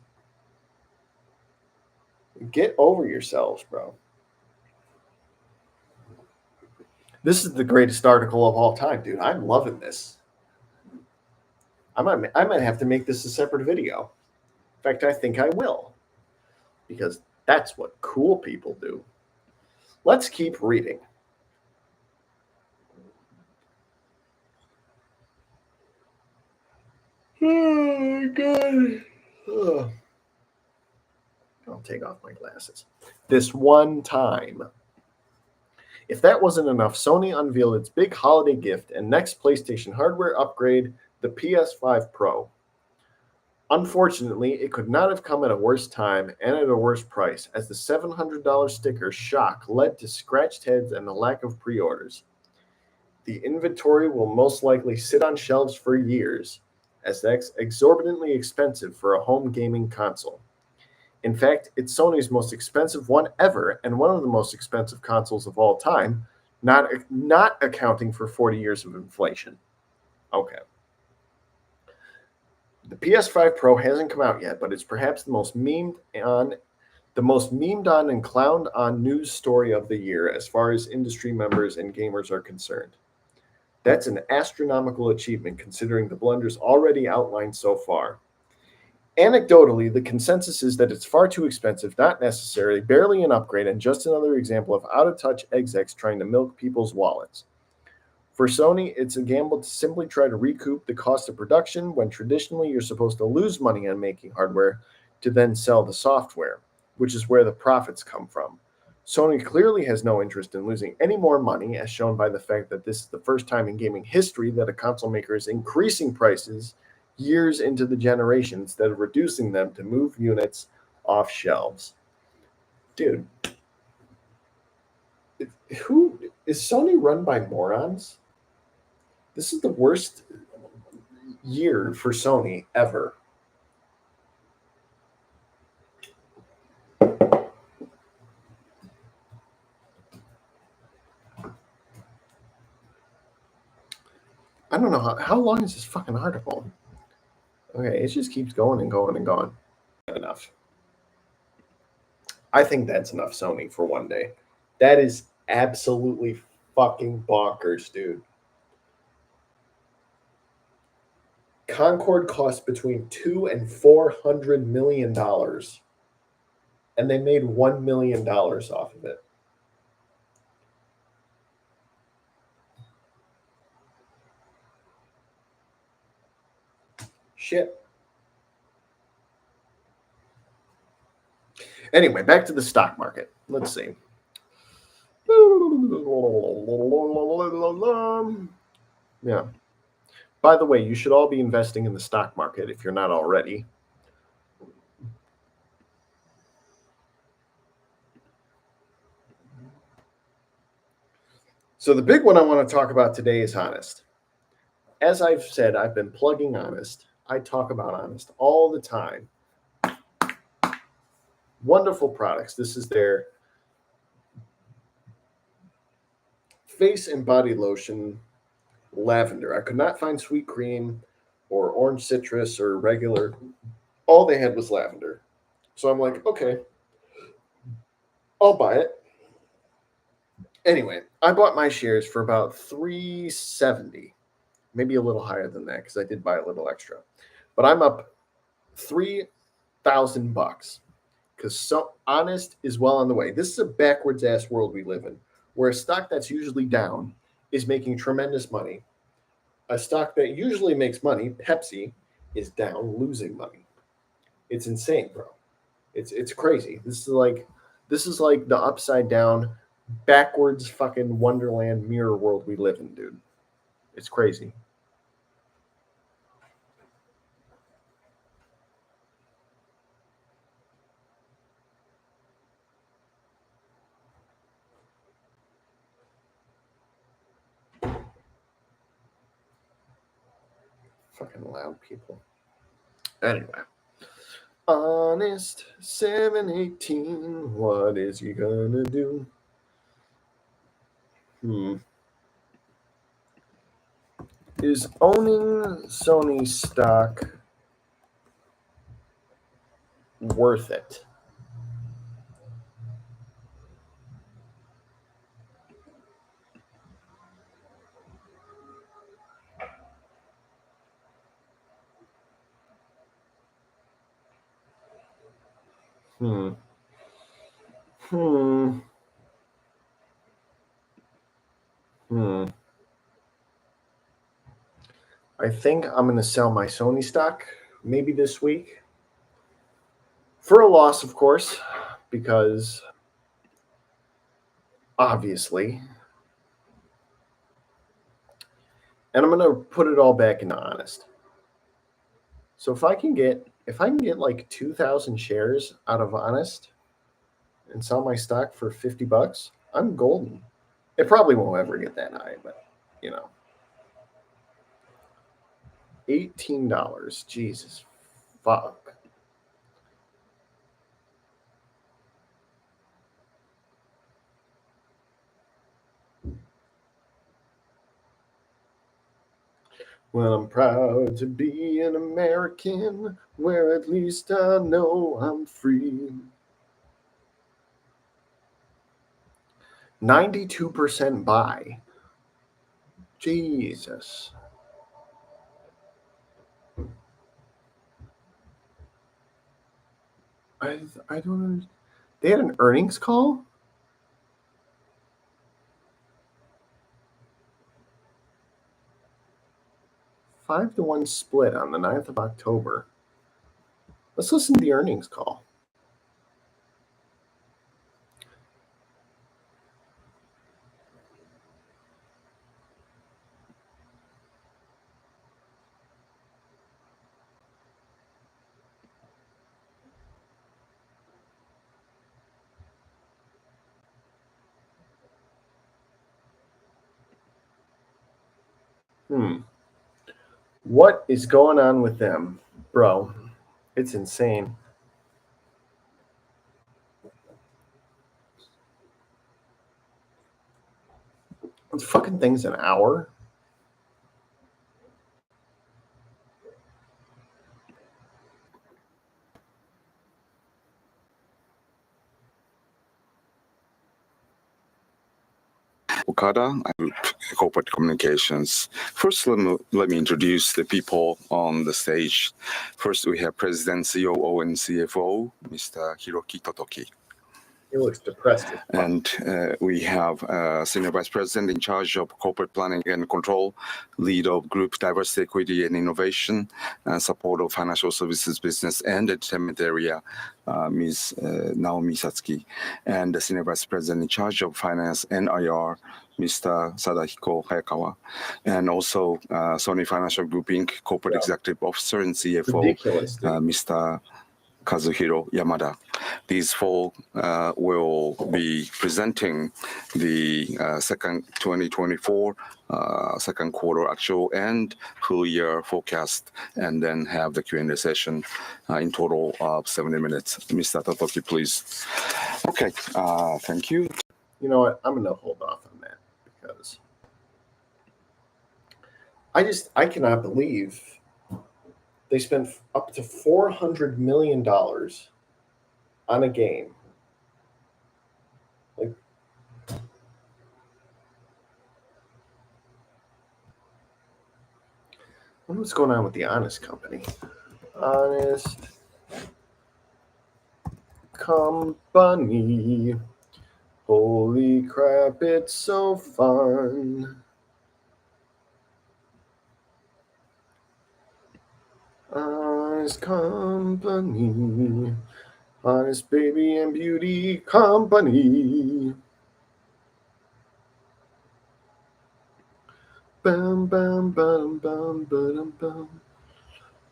Get over yourselves, bro. This is the greatest article of all time, dude. I'm loving this. I might have to make this a separate video. In fact, I think I will. Because that's what cool people do. Let's keep reading. Oh, God. Ugh. I'll take off my glasses. This one time. If that wasn't enough, Sony unveiled its big holiday gift and next PlayStation hardware upgrade, the PS5 Pro. Unfortunately, it could not have come at a worse time and at a worse price, as the $700 sticker shock led to scratched heads and a lack of pre-orders. The inventory will most likely sit on shelves for years, as that's exorbitantly expensive for a home gaming console. In fact, it's Sony's most expensive one ever and one of the most expensive consoles of all time, not accounting for 40 years of inflation. Okay. The PS5 Pro hasn't come out yet, but it's perhaps the most memed on and clowned on news story of the year as far as industry members and gamers are concerned. That's an astronomical achievement considering the blunders already outlined so far. Anecdotally, the consensus is that it's far too expensive, not necessary, barely an upgrade, and just another example of out-of-touch execs trying to milk people's wallets. For Sony, it's a gamble to simply try to recoup the cost of production when traditionally you're supposed to lose money on making hardware to then sell the software, which is where the profits come from. Sony clearly has no interest in losing any more money, as shown by the fact that this is the first time in gaming history that a console maker is increasing prices years into the generation instead of reducing them to move units off shelves. Dude, who is Sony run by morons? This is the worst year for Sony ever. I don't know how long is this fucking article? Okay, it just keeps going and going and going. Enough. I think that's enough, Sony, for one day. That is absolutely fucking bonkers, dude. Concord cost between $200 and $400 million, and they made $1 million off of it. Shit. Anyway, back to the stock market. Let's see. Yeah. By the way, you should all be investing in the stock market if you're not already. So the big one I want to talk about today is Honest. As I've said, I've been plugging Honest. I talk about Honest all the time. Wonderful products. This is their face and body lotion lavender. I could not find sweet cream or orange citrus or regular. All they had was lavender. So I'm like, okay, I'll buy it. Anyway, I bought my shares for about $370, maybe a little higher than that because I did buy a little extra. But I'm up $3,000 because so Honest is well on the way. This is a backwards ass world we live in, where a stock that's usually down is making tremendous money. A stock that usually makes money, Pepsi, is down losing money. It's insane, bro. It's crazy. This is like the upside down, backwards fucking wonderland mirror world we live in, dude. It's crazy. Fucking loud people. Anyway. Honest 718, what is he gonna do? Is owning Sony stock worth it? I think I'm going to sell my Sony stock maybe this week. For a loss, of course, because obviously. And I'm going to put it all back into Honest. So if I can get like 2,000 shares out of Honest and sell my stock for $50, I'm golden. It probably won't ever get that high, but you know. $18. Jesus fuck. Well, I'm proud to be an American, where at least I know I'm free. 92% buy. Jesus. I don't understand. They had an earnings call? Five to one split on the 9th of October. Let's listen to the earnings call. What is going on with them? Bro, it's insane. This fucking thing's an hour. Okada, I'm Corporate Communications. First, let me introduce the people on the stage. First, we have President, COO, and CFO, Mr. Hiroki Totoki. He looks depressed as fuck. And we have Senior Vice President in charge of Corporate Planning and Control, lead of Group Diversity, Equity, and Innovation, support of Financial Services Business and Entertainment Area, Ms. Naomi Satsuki, and the Senior Vice President in charge of Finance and IR, Mr. Sadahiko Hayakawa, and also SONY Financial Group Inc. Corporate Executive Officer and CFO, Ridiculous, dude. Mr. Kazuhiro Yamada. These four will be presenting the second 2024 second quarter actual and full year forecast, and then have the Q&A session in total of 70 minutes. Mr. Totoki, please. Okay, thank you. You know what? I'm going to hold off on that because I cannot believe they spent up to $400 million on a game. Like, I wonder what's going on with the Honest Company. Honest Company. Holy crap, it's so fun. Honest Company. Honest Baby and Beauty Company. Bam bam bam bam bam bam.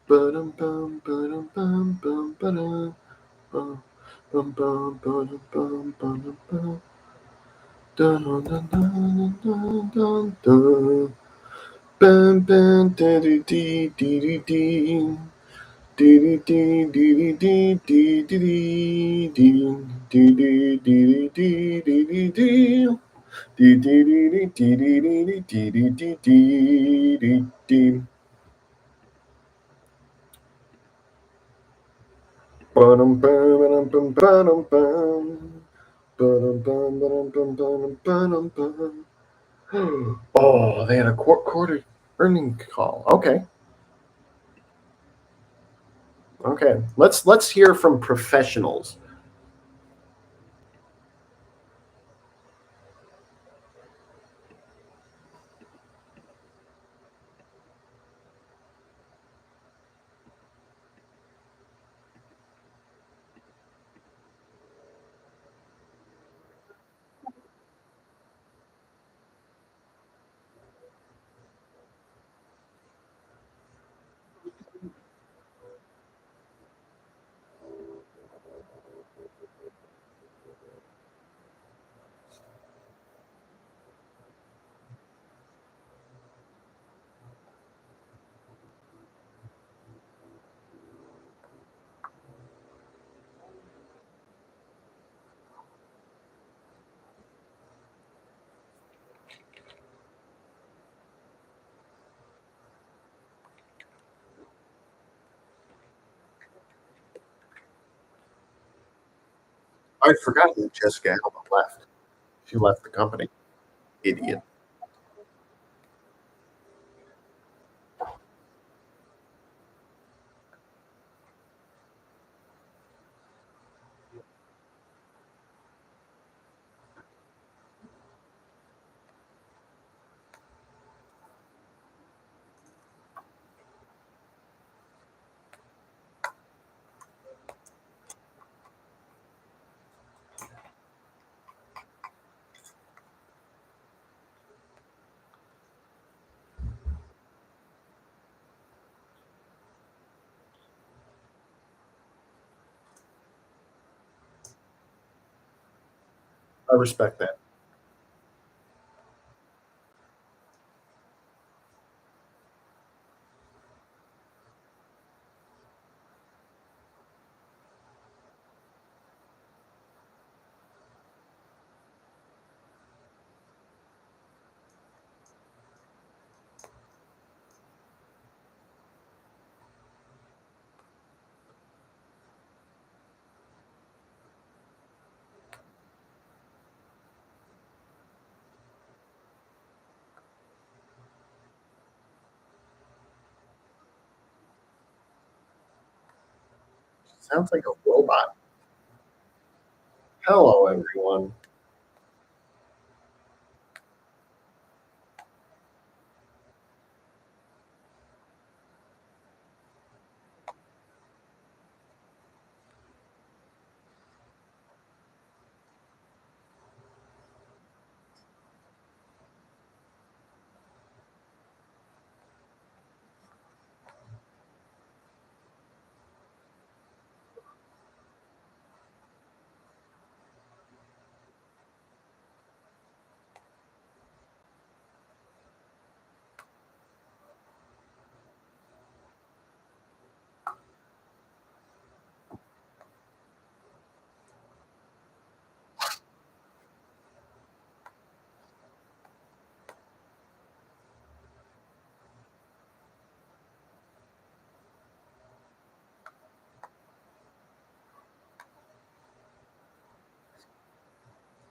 Bam bam bam bam bam bam. Bum bum bum bum bum bum bum. Dun dun dun dun dun dun dun. Bam bam da dee dee dee dee. Dee dee dee dee dee dee dee dee dee dee dee dee dee. Dee dee dee dee dee dee dee dee dee dee dee dee. Bum bum bum bum bum. Oh, they had a quarter earning call. Okay. Let's hear from professionals. I forgot that Jessica Alba left. She left the company. Idiot. I respect that. Sounds like a robot. Hello, everyone.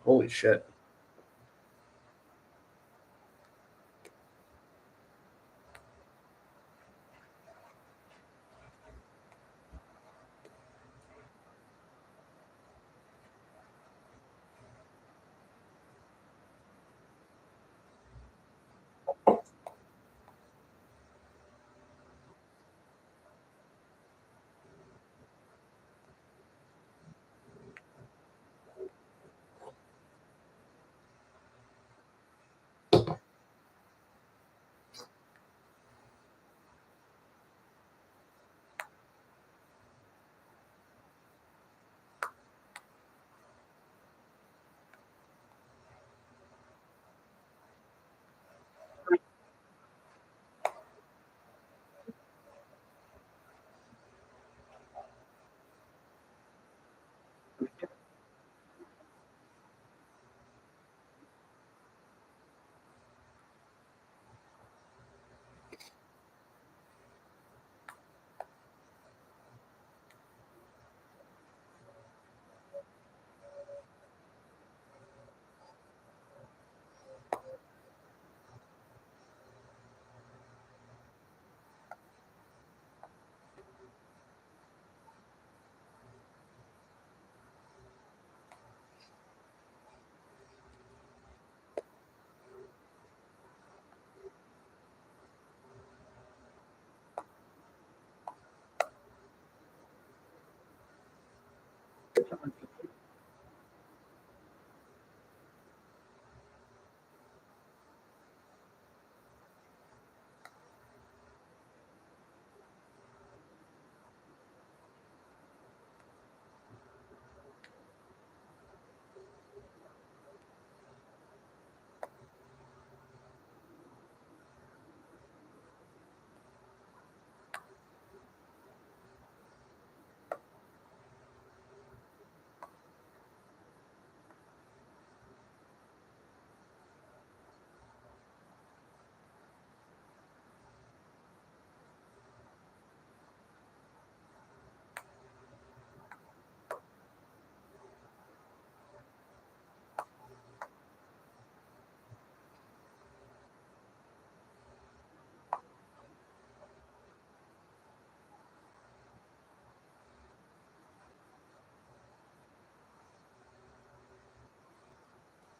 Holy shit.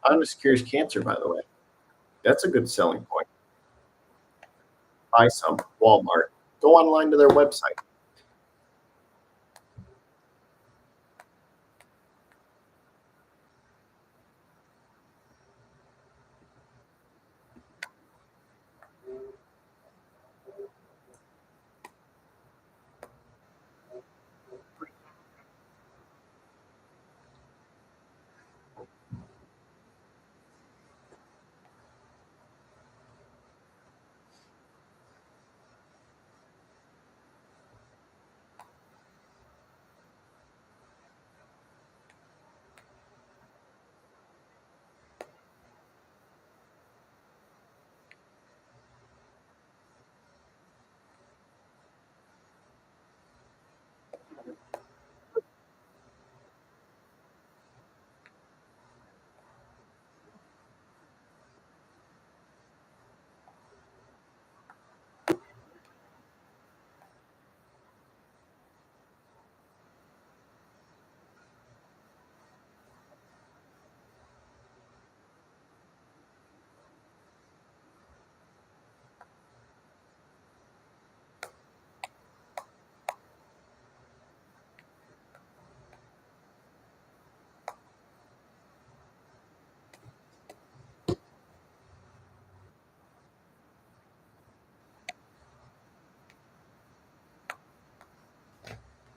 Honest cures cancer, by the way. That's a good selling point. Buy some. Walmart. Go online to their website.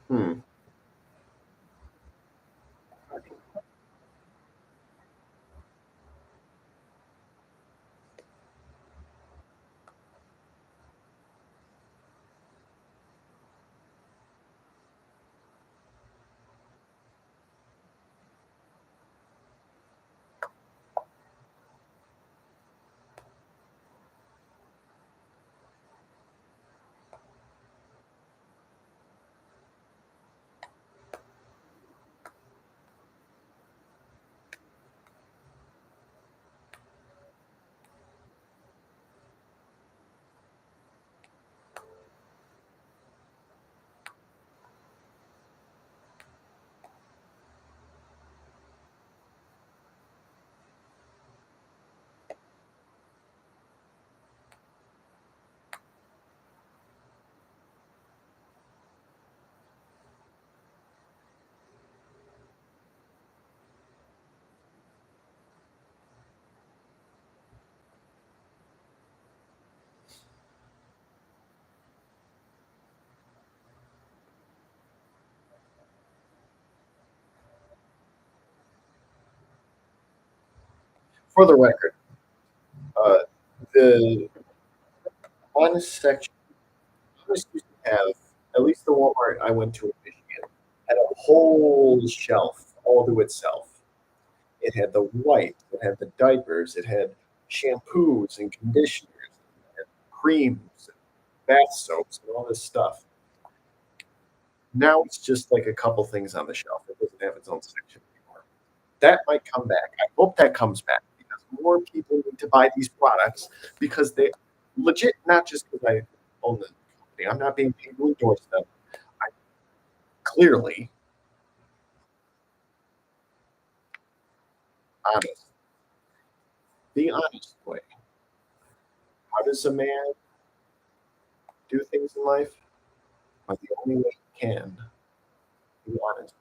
Hmm. For the record, uh, the honest section honest used to have, at least the Walmart I went to in Michigan, had a whole shelf all to itself. It had the wipes, it had the diapers, it had shampoos and conditioners, and creams, and bath soaps, and all this stuff. Now it's just like a couple things on the shelf. It doesn't have its own section anymore. That might come back. I hope that comes back because more people need to buy these products because they legit, not just because I own the company. I'm not being paid to endorse them. I clearly honest. The honest way. How does a man do things in life? By the only way he can. Be honest.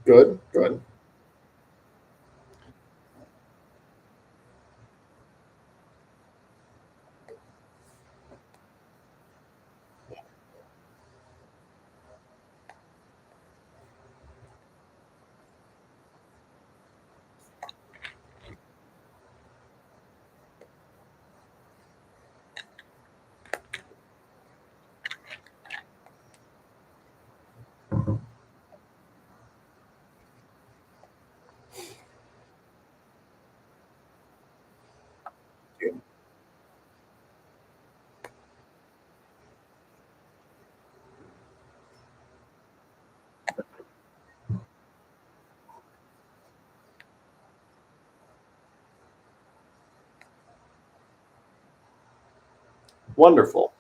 Good, good. Wonderful.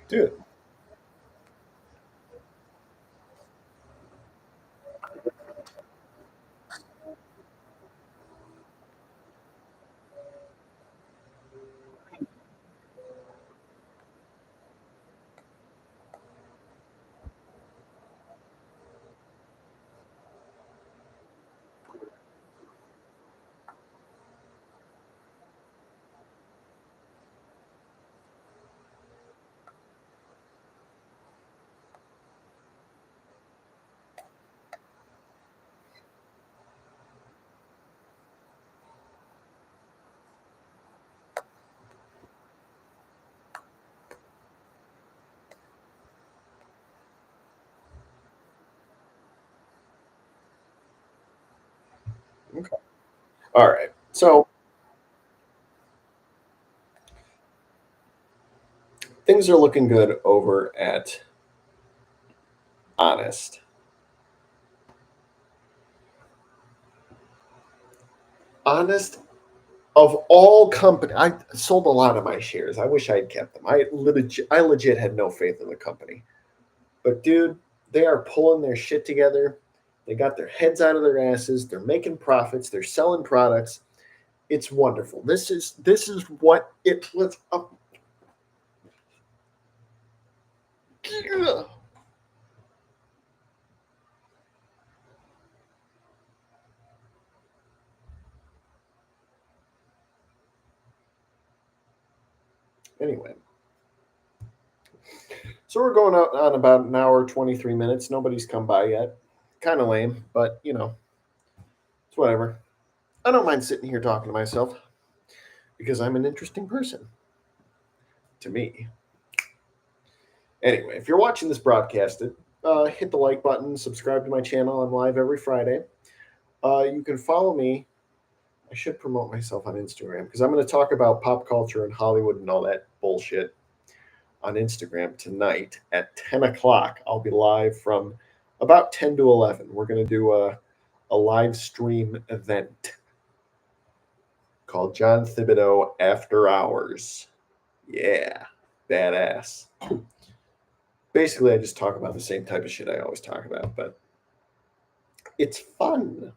Dude. Okay. All right. So things are looking good over at Honest. Honest, of all company, I sold a lot of my shares. I wish I had kept them. I legit had no faith in the company. But dude, they are pulling their shit together. They got their heads out of their asses. They're making profits. They're selling products. It's wonderful. This is what it was up. Ugh. Anyway, so we're going out on about an hour, 23 minutes. Nobody's come by yet. Kind of lame, but you know, it's whatever. I don't mind sitting here talking to myself because I'm an interesting person to me. Anyway, if you're watching this broadcasted, hit the like button, subscribe to my channel. I'm live every Friday. You can follow me. I should promote myself on Instagram because I'm going to talk about pop culture and Hollywood and all that bullshit on Instagram tonight at 10 o'clock. I'll be live from about 10 to 11. We're going to do a live stream event called John Thibodeau After Hours. Yeah, badass. Basically, I just talk about the same type of shit I always talk about, but it's fun.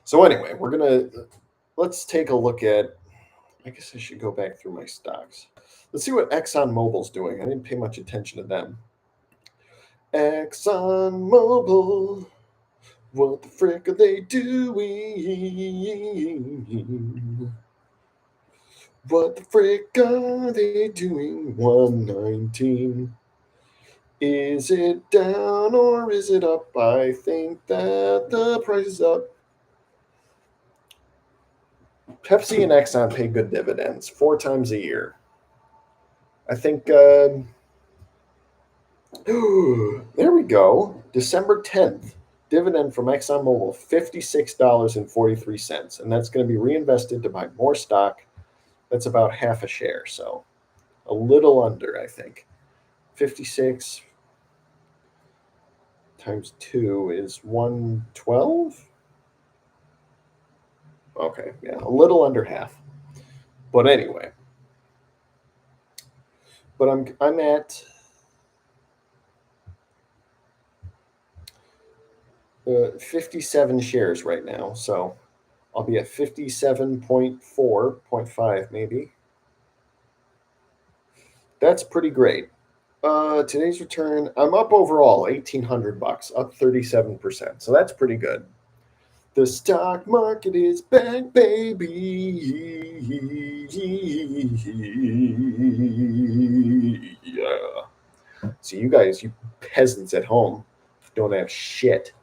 So anyway, let's take a look at, I guess I should go back through my stocks. Let's see what ExxonMobil's doing. I didn't pay much attention to them. ExxonMobil, what the frick are they doing? What the frick are they doing? 119. Is it down or is it up? I think that the price is up. Pepsi and Exxon pay good dividends 4 times a year. I think, there we go. December 10th, dividend from ExxonMobil, $56.43. And that's going to be reinvested to buy more stock. That's about half a share. So a little under, I think. 56 times 2 is 112. Okay, yeah, a little under half. But anyway, I'm at 57 shares right now, so I'll be at 57.4.5 maybe. That's pretty great. Today's return, I'm up overall $1,800, up 37%. So that's pretty good. The stock market is back, baby. Yeah. So you guys, you peasants at home, don't have shit.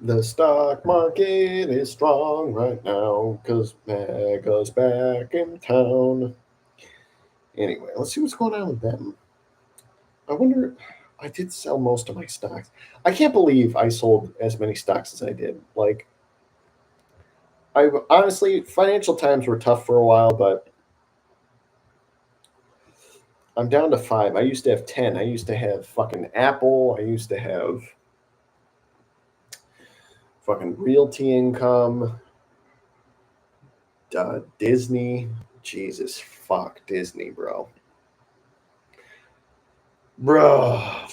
The stock market is strong right now because Mega's back in town. Anyway, let's see what's going on with them. I wonder, I did sell most of my stocks. I can't believe I sold as many stocks as I did. Like, I honestly, financial times were tough for a while, but I'm down to 5. I used to have 10. I used to have fucking Apple. I used to have fucking Realty Income. Disney. Jesus, fuck Disney, bro. Bro.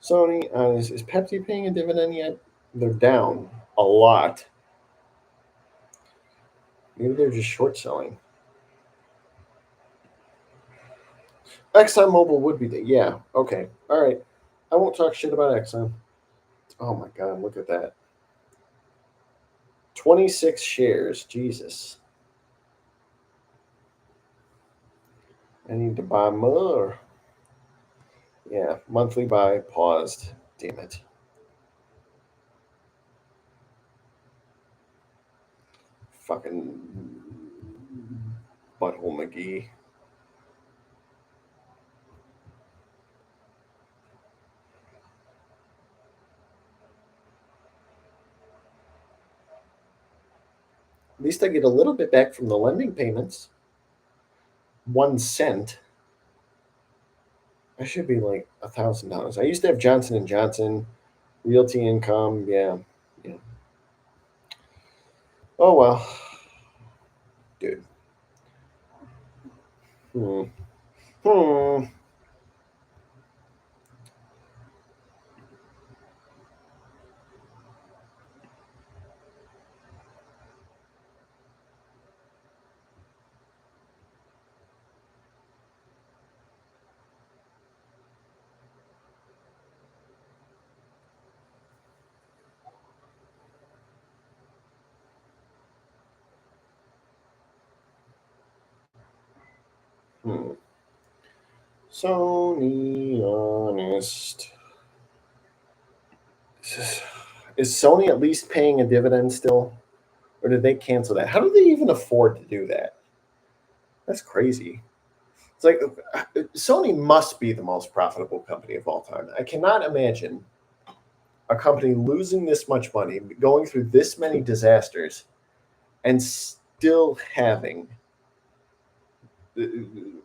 Sony, is Pepsi paying a dividend yet? They're down a lot. Maybe they're just short selling. ExxonMobil would be there. Yeah. Okay. All right. I won't talk shit about Exxon. Oh my God. Look at that. 26 shares. Jesus. I need to buy more. Yeah. Monthly buy paused. Damn it. Fucking butthole McGee. At least I get a little bit back from the lending payments. 1 cent. I should be like $1,000. I used to have Johnson and Johnson, Realty Income. Yeah. Oh well, dude. Hmm. Hmm. Hmm. Sony honest. Is Sony at least paying a dividend still? Or did they cancel that? How do they even afford to do that? That's crazy. It's like Sony must be the most profitable company of all time. I cannot imagine a company losing this much money, going through this many disasters, and still having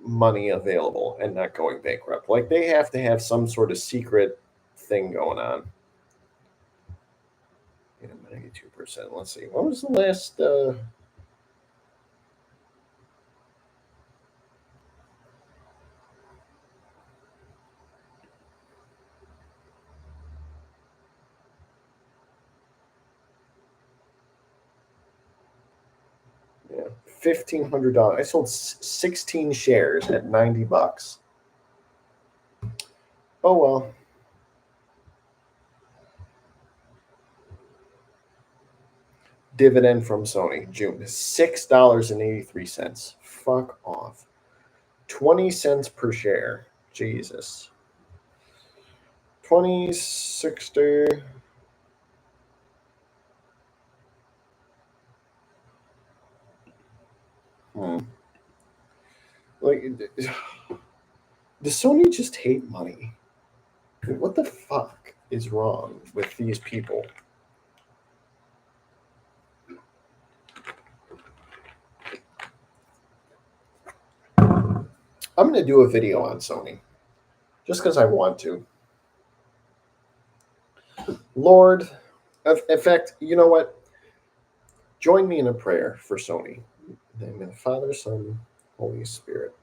money available and not going bankrupt. Like they have to have some sort of secret thing going on. Yeah, 92%. Let's see. What was the last? Yeah, $1,500. I sold 16 shares at $90. Oh well. Dividend from Sony, June, $6.83. Fuck off. 20 cents per share. Jesus. 2060. Hmm. Like, does Sony just hate money? What the fuck is wrong with these people? I'm going to do a video on Sony just because I want to. Lord, in fact, you know what? Join me in a prayer for Sony. In the name of the Father, Son, Holy Spirit.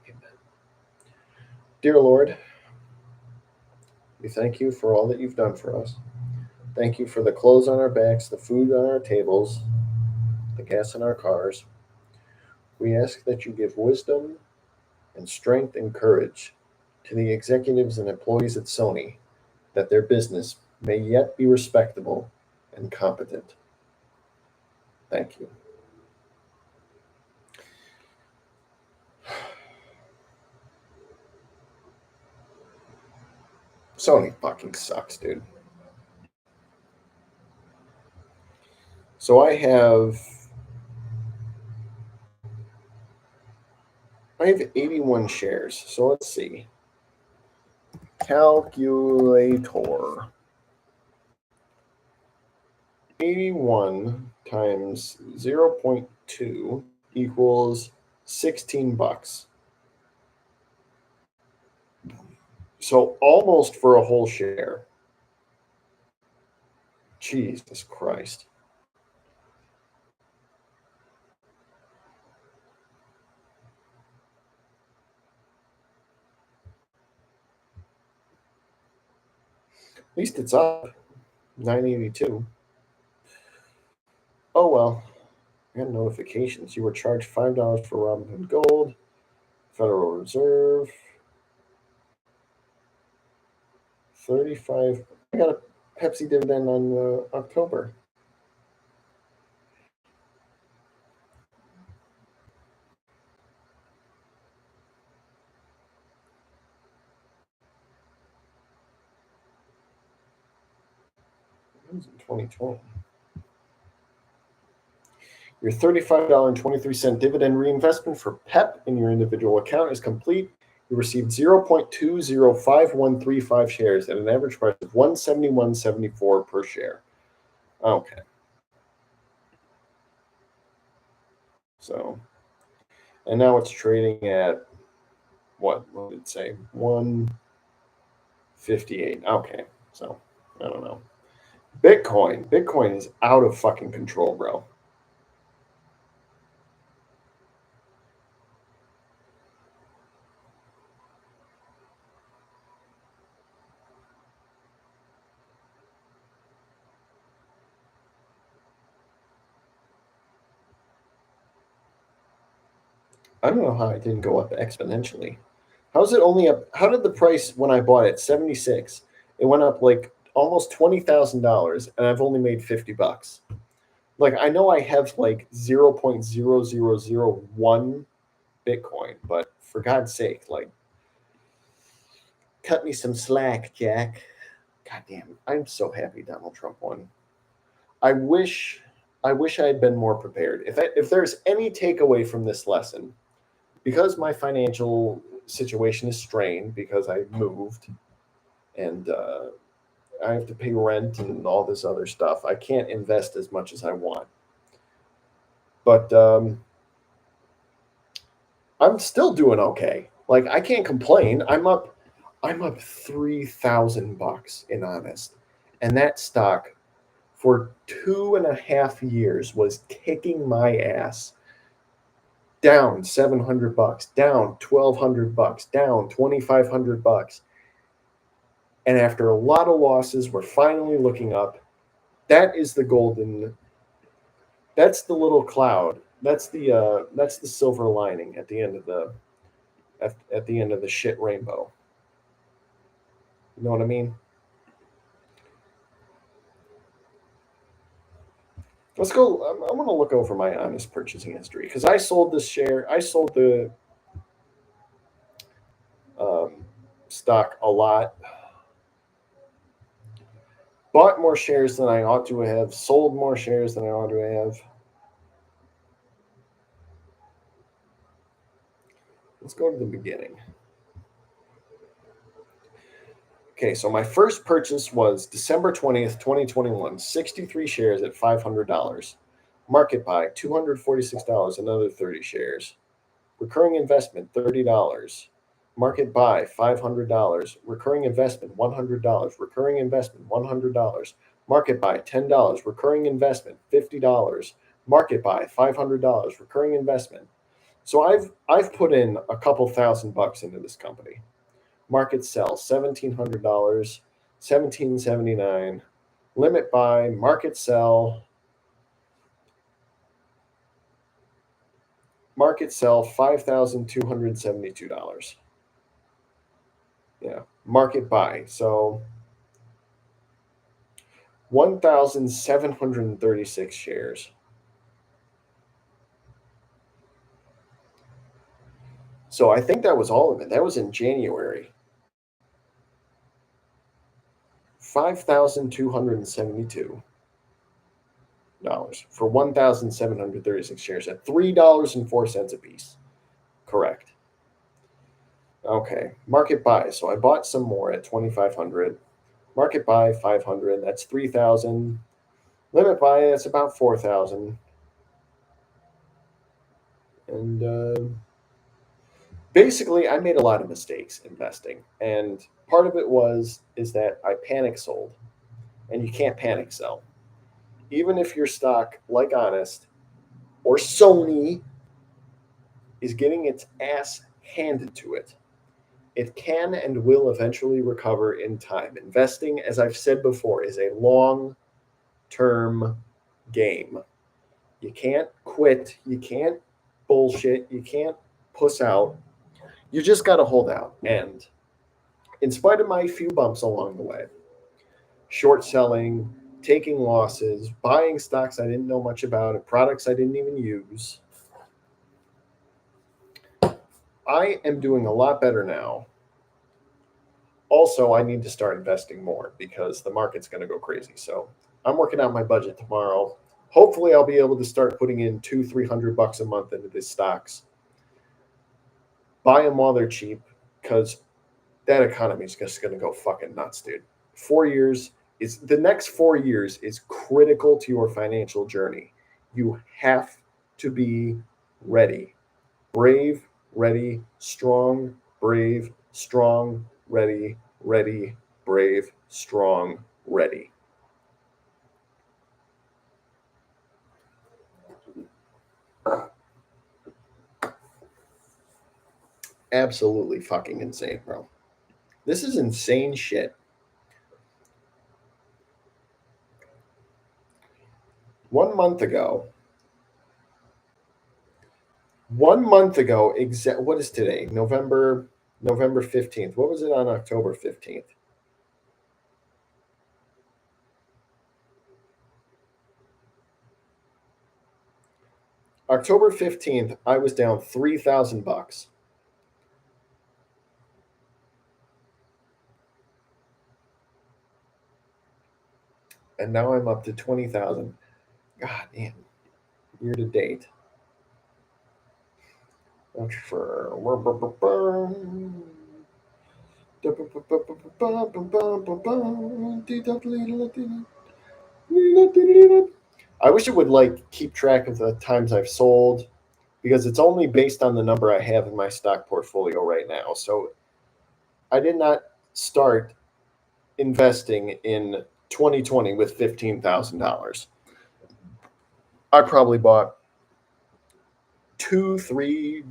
Amen. Dear Lord, we thank you for all that you've done for us. Thank you for the clothes on our backs, the food on our tables, the gas in our cars. We ask that you give wisdom and strength and courage to the executives and employees at Sony, that their business may yet be respectable and competent. Thank you. Sony fucking sucks, dude. So I have 81 shares. So let's see. Calculator. 81 times 0.2 equals $16. So almost for a whole share. Jesus Christ. At least it's up. 982. Oh well. I got notifications. You were charged $5 for Robinhood Gold. Federal Reserve. 35. I got a Pepsi dividend on October. It was in 2020. Your $35.23 dividend reinvestment for PEP in your individual account is complete. You received 0.205135 shares at an average price of $171.74 per share. Okay. So, and now it's trading at what did it say? 158. Okay. So, I don't know. Bitcoin is out of fucking control, bro. I don't know how it didn't go up exponentially. How's it only up? How did the price when I bought it, 76, it went up like almost $20,000 and I've only made $50. Like I know I have like 0.0001 Bitcoin, but for God's sake, like cut me some slack, Jack. God damn, I'm so happy Donald Trump won. I wish I had been more prepared. If there's any takeaway from this lesson, because my financial situation is strained because I moved and I have to pay rent and all this other stuff, I can't invest as much as I want. But I'm still doing okay. Like I can't complain. I'm up $3,000 in Honest, and that stock for 2.5 years was kicking my ass. Down $700, down $1,200, down $2,500. And after a lot of losses, we're finally looking up. That is the golden. That's the little cloud. That's the silver lining at the end of the shit rainbow. You know what I mean? Let's go. I'm going to look over my Honest purchasing history because I sold this share. I sold the stock a lot. Bought more shares than I ought to have. Sold more shares than I ought to have. Let's go to the beginning. Okay, so my first purchase was December 20th, 2021, 63 shares at $500. Market buy, $246, another 30 shares. Recurring investment, $30. Market buy, $500. Recurring investment, $100. Recurring investment, $100. Market buy, $10. Recurring investment, $50. Market buy, $500. Recurring investment. So I've put in a couple $1,000 into this company. Market sell, $1,700, $1,779. Limit buy, market sell, $5,272. Yeah, market buy. So 1,736 shares. So I think that was all of it. That was in January. $5,272 for 1,736 shares at $3.04 a piece. Correct. Okay, market buy. So I bought some more at 2,500. Market buy 500. That's 3,000. Limit buy. That's about 4,000. And basically, I made a lot of mistakes investing, and part of it is that I panic sold, and you can't panic sell. Even if your stock, like Honest or Sony, is getting its ass handed to it, it can and will eventually recover in time. Investing, as I've said before, is a long-term game. You can't quit. You can't bullshit. You can't puss out. You just got to hold out. And in spite of my few bumps along the way, short selling, taking losses, buying stocks I didn't know much about, and products I didn't even use, I am doing a lot better now. Also, I need to start investing more because the market's going to go crazy. So I'm working out my budget tomorrow. Hopefully, I'll be able to start putting in $200-300 a month into these stocks. Buy them while they're cheap because that economy is just going to go fucking nuts, dude. 4 years is the next 4 years is critical to your financial journey. You have to be ready. Brave, ready, strong, brave, strong, ready, ready, brave, strong, ready. Absolutely fucking insane, bro. This is insane shit. One month ago, what is today? November 15th. What was it on October 15th? October 15th, I was down $3,000. And now I'm up to 20,000. God damn. Year to date. For I wish it would like keep track of the times I've sold because it's only based on the number I have in my stock portfolio right now. So I did not start investing in 2020 with $15,000. I probably bought 2, 3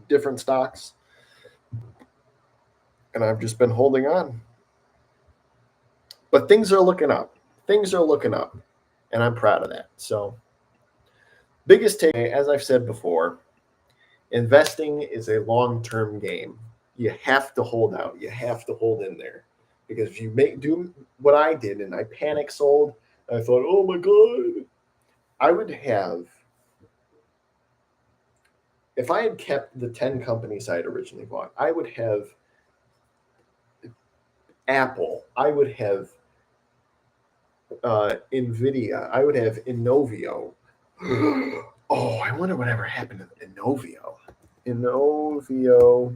different stocks, and I've just been holding on. But things are looking up. Things are looking up, and I'm proud of that. So, biggest takeaway, as I've said before, investing is a long-term game. You have to hold out. You have to hold in there, because if you do what I did and I panic sold, I thought, oh my god, I would have. If I had kept the 10 companies I had originally bought, I would have Apple. I would have Nvidia. I would have Innovio. Oh, I wonder whatever happened to Innovio. Innovio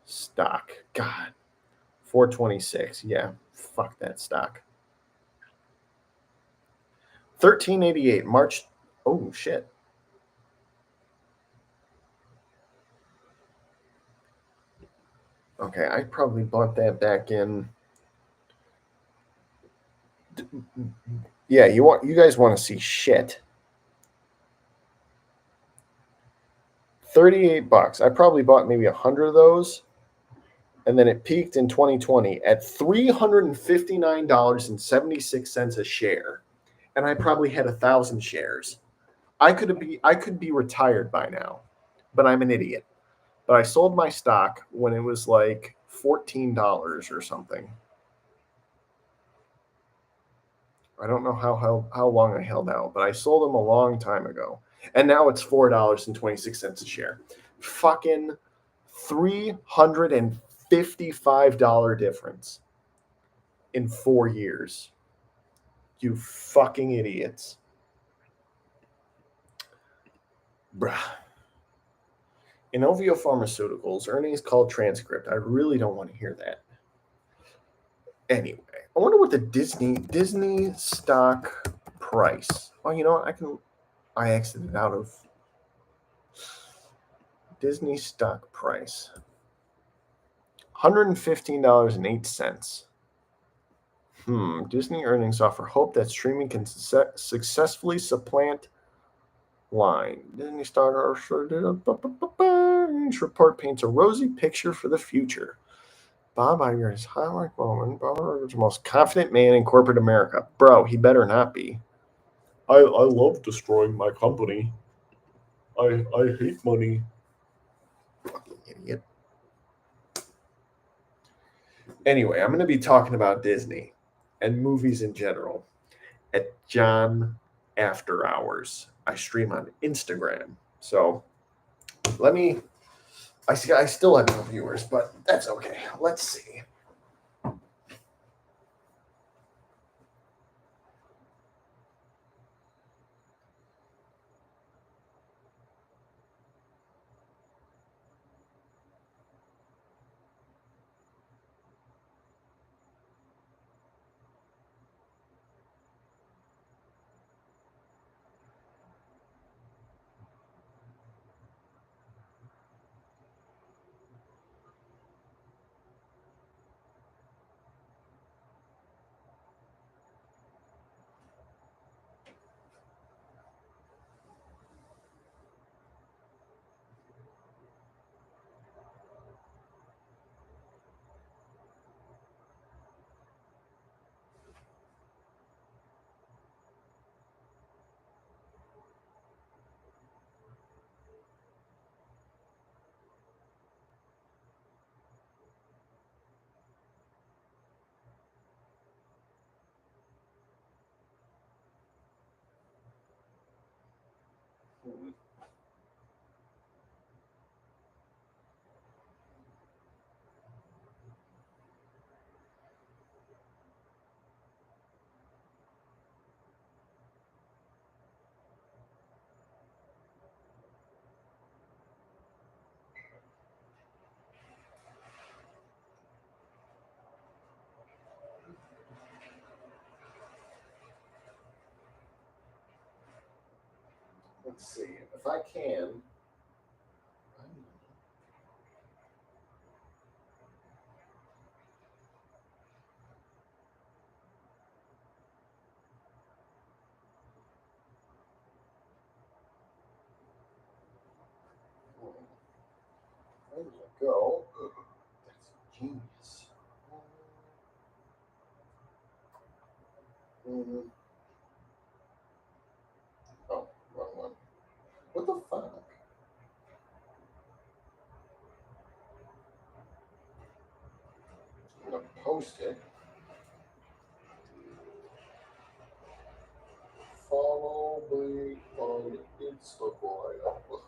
stock. God, 426. Yeah, fuck that stock. 1388 March. Oh shit. Okay, I probably bought that back in. Yeah, you guys want to see shit. $38. I probably bought maybe 100 of those, and then it peaked in 2020 at $359.76 a share, and I probably had 1,000 shares. I could be retired by now, but I'm an idiot. But I sold my stock when it was like $14 or something. I don't know how long I held out, but I sold them a long time ago. And now it's $4.26 a share. Fucking $355 difference in 4 years. You fucking idiots. Bruh. Inovio Pharmaceuticals, earnings called transcript. I really don't want to hear that. Anyway, I wonder what the Disney stock price. Oh, you know what? I exited out of Disney stock price. $115.08. Disney earnings offer hope that streaming can successfully supplant line. Disney stock report paints a rosy picture for the future. Bob Iger is highlight moment. Bob Iger is the most confident man in corporate America. Bro, he better not be. I love destroying my company. I hate money. Fucking idiot. Anyway, I'm going to be talking about Disney and movies in general at John After Hours. I stream on Instagram. So I still have no viewers, but that's okay. Let's see. Let's see if I can. There you go. That's genius. Mm-hmm. Oh, wrong one. What the fuck? I'm gonna post it. Follow me on Instagram.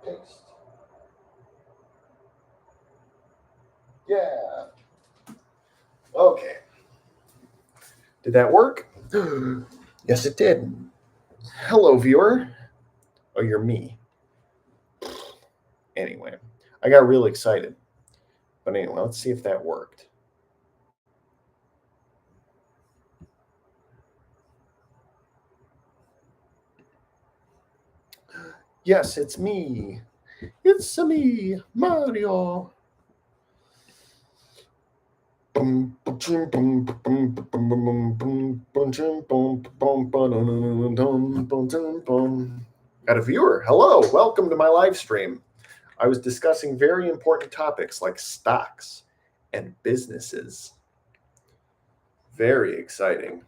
Paste. Yeah. Okay. Did that work? Yes, it did. Hello, viewer. Oh, you're me. Anyway, I got real excited. But anyway, let's see if that worked. Yes, it's me. It's me, Mario. Got a viewer. Hello, welcome to my live stream. I was discussing very important topics like stocks and businesses. Very exciting.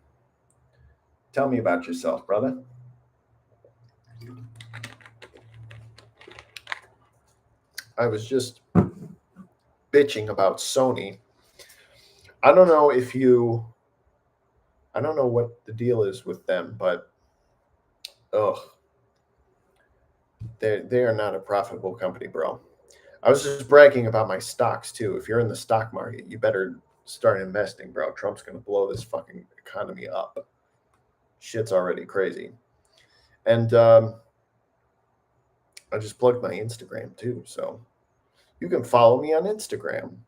Tell me about yourself, brother. I was just bitching about Sony. I don't know what the deal is with them, but they are not a profitable company, bro. I was just bragging about my stocks too. If you're in the stock market, you better start investing, bro. Trump's gonna blow this fucking economy up. Shit's already crazy. And I just plugged my Instagram too, so you can follow me on Instagram.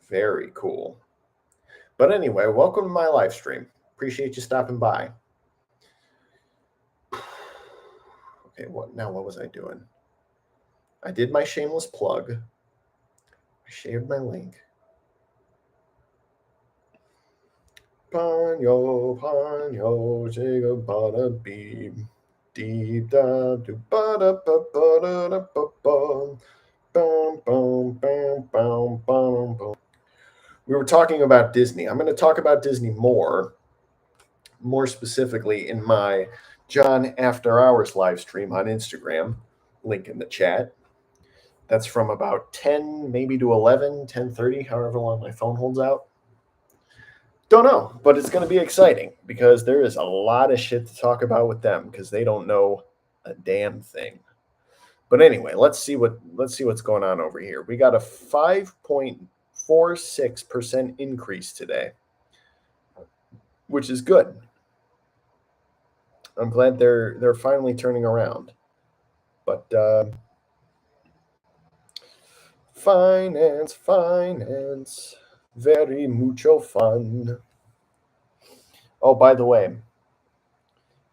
Very cool. But anyway, welcome to my live stream. Appreciate you stopping by. Okay, what was I doing? I did my shameless plug. I shared my link. Panyo, jiga bada beep. Deep da do bada ba bada da ba bum. Bum bum bum bum bum bum. We were talking about Disney. I'm going to talk about Disney more specifically in my John After Hours live stream on Instagram. Link in the chat. That's from about 10, maybe to 11, 10:30, however long my phone holds out. Don't know, but it's going to be exciting because there is a lot of shit to talk about with them because they don't know a damn thing. But anyway, let's see what's going on over here. We got a 5.46% increase today, which is good. I'm glad they're finally turning around. But finance, very mucho fun. Oh, by the way,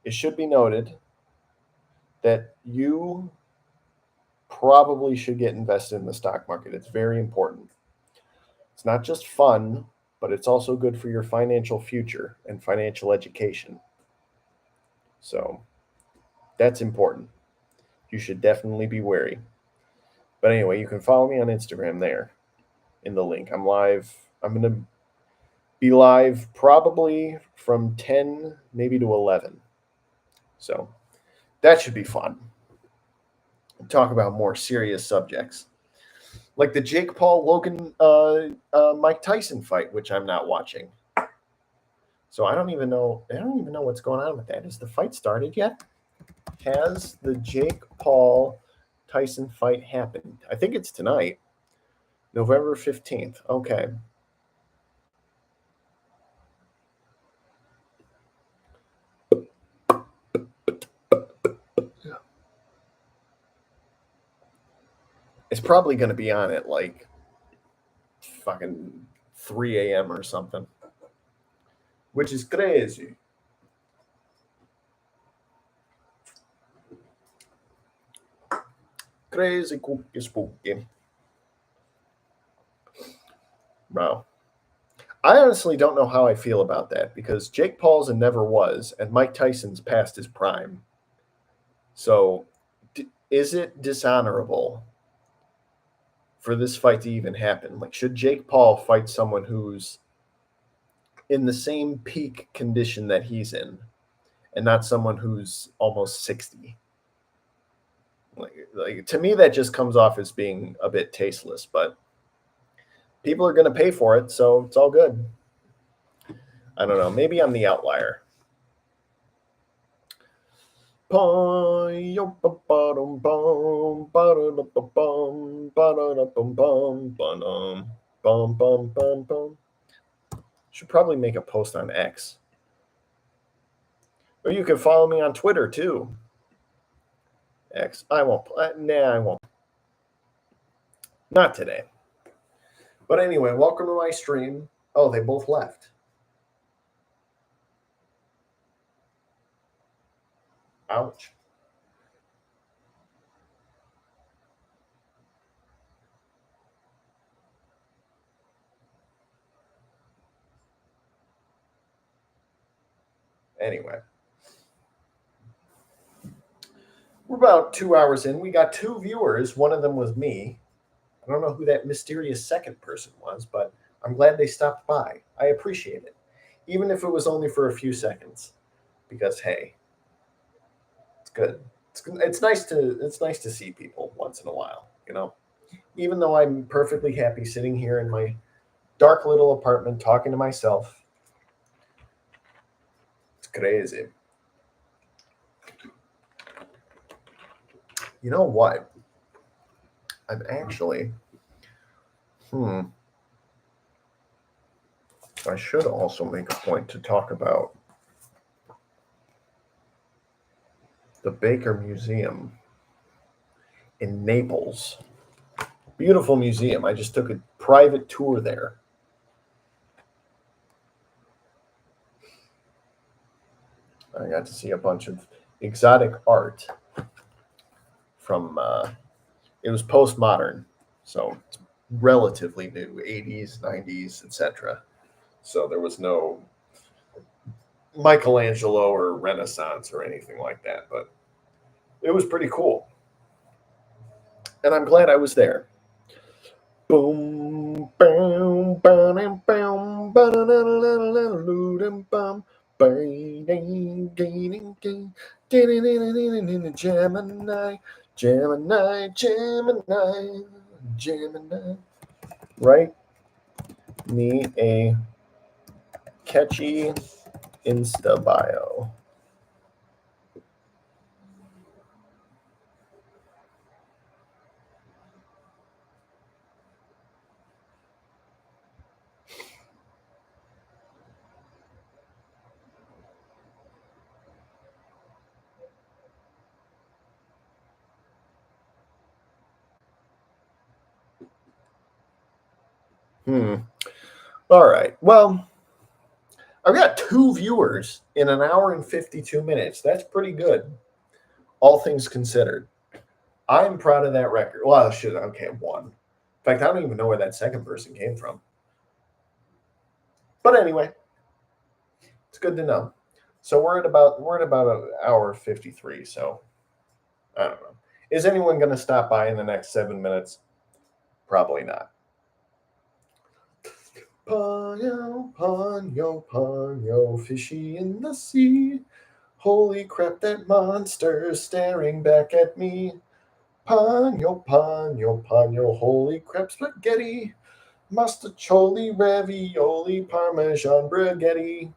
it should be noted that you probably should get invested in the stock market. It's very important. It's not just fun, but it's also good for your financial future and financial education. So that's important. You should definitely be wary. But anyway, you can follow me on Instagram there in the link. I'm live. I'm going to be live probably from 10 maybe to 11. So that should be fun. Talk about more serious subjects like the Jake Paul Logan Mike Tyson fight, which I'm not watching. So I don't even know what's going on with that. Has the fight started yet? Has the Jake Paul Tyson fight happened? I think it's tonight, November 15th. Okay. It's probably going to be on at like fucking 3 a.m. or something. which is crazy. Crazy cookie spooky. Wow. I honestly don't know how I feel about that because Jake Paul's a never was, and Mike Tyson's past his prime. So, is it dishonorable for this fight to even happen? Like, should Jake Paul fight someone who's in the same peak condition that he's in, and not someone who's almost 60? Like to me, that just comes off as being a bit tasteless. But people are going to pay for it, so it's all good. I don't know. Maybe I'm the outlier. Should probably make a post on X. Or you can follow me on Twitter too. X. I won't. Nah, I won't. Not today. But anyway, welcome to my stream. Oh, they both left. Ouch. Anyway. We're about 2 hours in. We got 2 viewers. One of them was me. I don't know who that mysterious second person was, but I'm glad they stopped by. I appreciate it. Even if it was only for a few seconds. Because hey, it's good. It's nice to see people once in a while, you know. Even though I'm perfectly happy sitting here in my dark little apartment talking to myself. It's crazy. You know what? I'm actually I should also make a point to talk about the Baker Museum in Naples. Beautiful museum. I just took a private tour there. I got to see a bunch of exotic art from, it was postmodern, so it's relatively new, 80s, 90s, etc. So there was no Michelangelo or Renaissance or anything like that, but it was pretty cool. And I'm glad I was there. Boom, boom, boom, boom, boom, Gemini, Gemini, Gemini, Gemini. Write me a catchy Insta bio. All right. Well, I've got 2 viewers in an hour and 52 minutes. That's pretty good, all things considered. I'm proud of that record. Well, okay, 1. In fact, I don't even know where that second person came from. But anyway, it's good to know. So we're at about an hour 53. So I don't know. Is anyone going to stop by in the next 7 minutes? Probably not. Ponyo, ponyo, ponyo, fishy in the sea. Holy crap, that monster's staring back at me. Ponyo, ponyo, ponyo, holy crap, spaghetti. Mustacholi, ravioli, parmesan, spaghetti.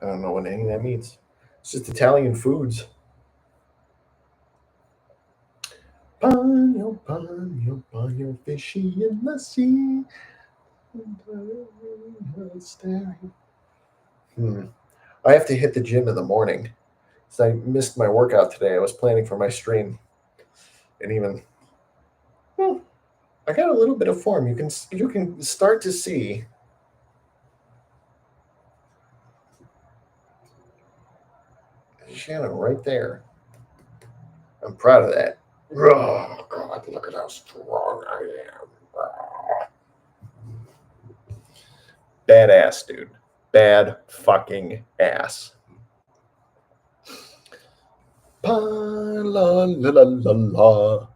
I don't know what any of that means. It's just Italian foods. Ponyo, ponyo, ponyo, fishy in the sea. Staring. I have to hit the gym in the morning. So I missed my workout today. I was planning for my stream. And even I got a little bit of form. You can start to see Shannon right there. I'm proud of that. Oh, God, look at how strong I am. Badass, dude. Bad fucking ass. Pa la la la la la.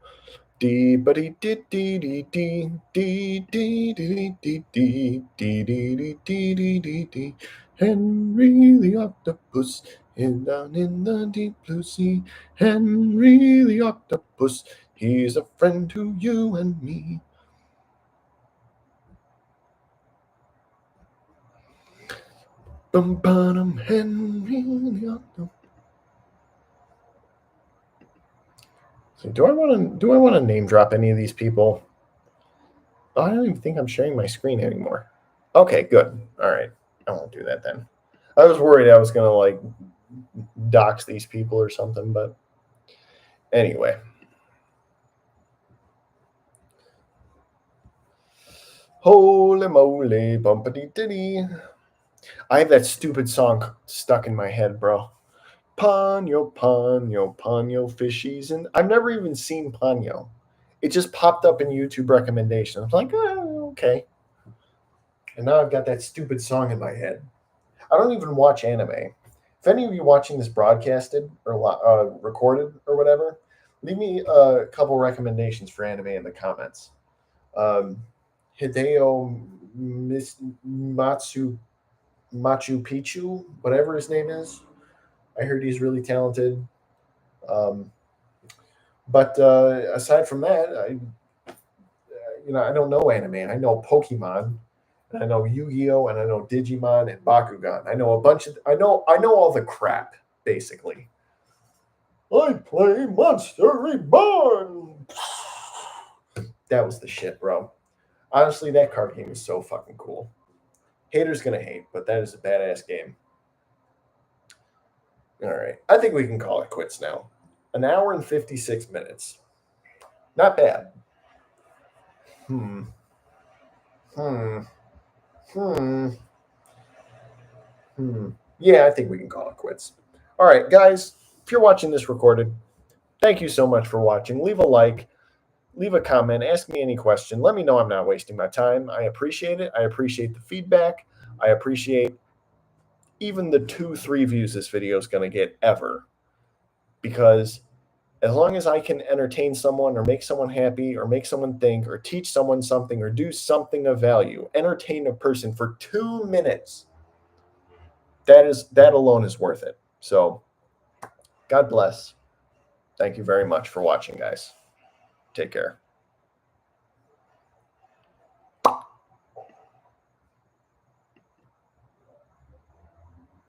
Dee ba dee dee dee dee dee dee dee dee dee dee dee dee dee dee dee dee. Henry the octopus is down in the deep blue sea. Henry the octopus, he's a friend to you and me. Bum bum, Henry the octopus. So do I want to name drop any of these people? I don't even think I'm sharing my screen anymore. Okay, good. All right. I won't do that then. I was worried I was going to like dox these people or something, but anyway. Holy moly, bumpity diddy. I have that stupid song stuck in my head, bro. Ponyo, Ponyo, Ponyo fishies. And I've never even seen Ponyo. It just popped up in YouTube recommendations. I'm like, oh, okay. And now I've got that stupid song in my head. I don't even watch anime. If any of you watching this broadcasted or recorded or whatever, leave me a couple recommendations for anime in the comments. Hideo Machu Picchu, whatever his name is. I heard he's really talented. But aside from that, I don't know anime. I know Pokemon, and I know Yu-Gi-Oh, and I know Digimon and Bakugan. I know I know all the crap basically. I play Monster Reborn. That was the shit, bro. Honestly, that card game is so fucking cool. Haters gonna hate, but that is a badass game. All right, I think we can call it quits now. An hour and 56 minutes. Not bad. Yeah, I think we can call it quits. All right, guys, if you're watching this recorded, thank you so much for watching. Leave a like, leave a comment, ask me any question. Let me know I'm not wasting my time. I appreciate it. I appreciate the feedback. I appreciate even the 2-3 views this video is going to get ever. Because as long as I can entertain someone or make someone happy or make someone think or teach someone something or do something of value, entertain a person for 2 minutes, that alone is worth it. So God bless. Thank you very much for watching, guys. Take care.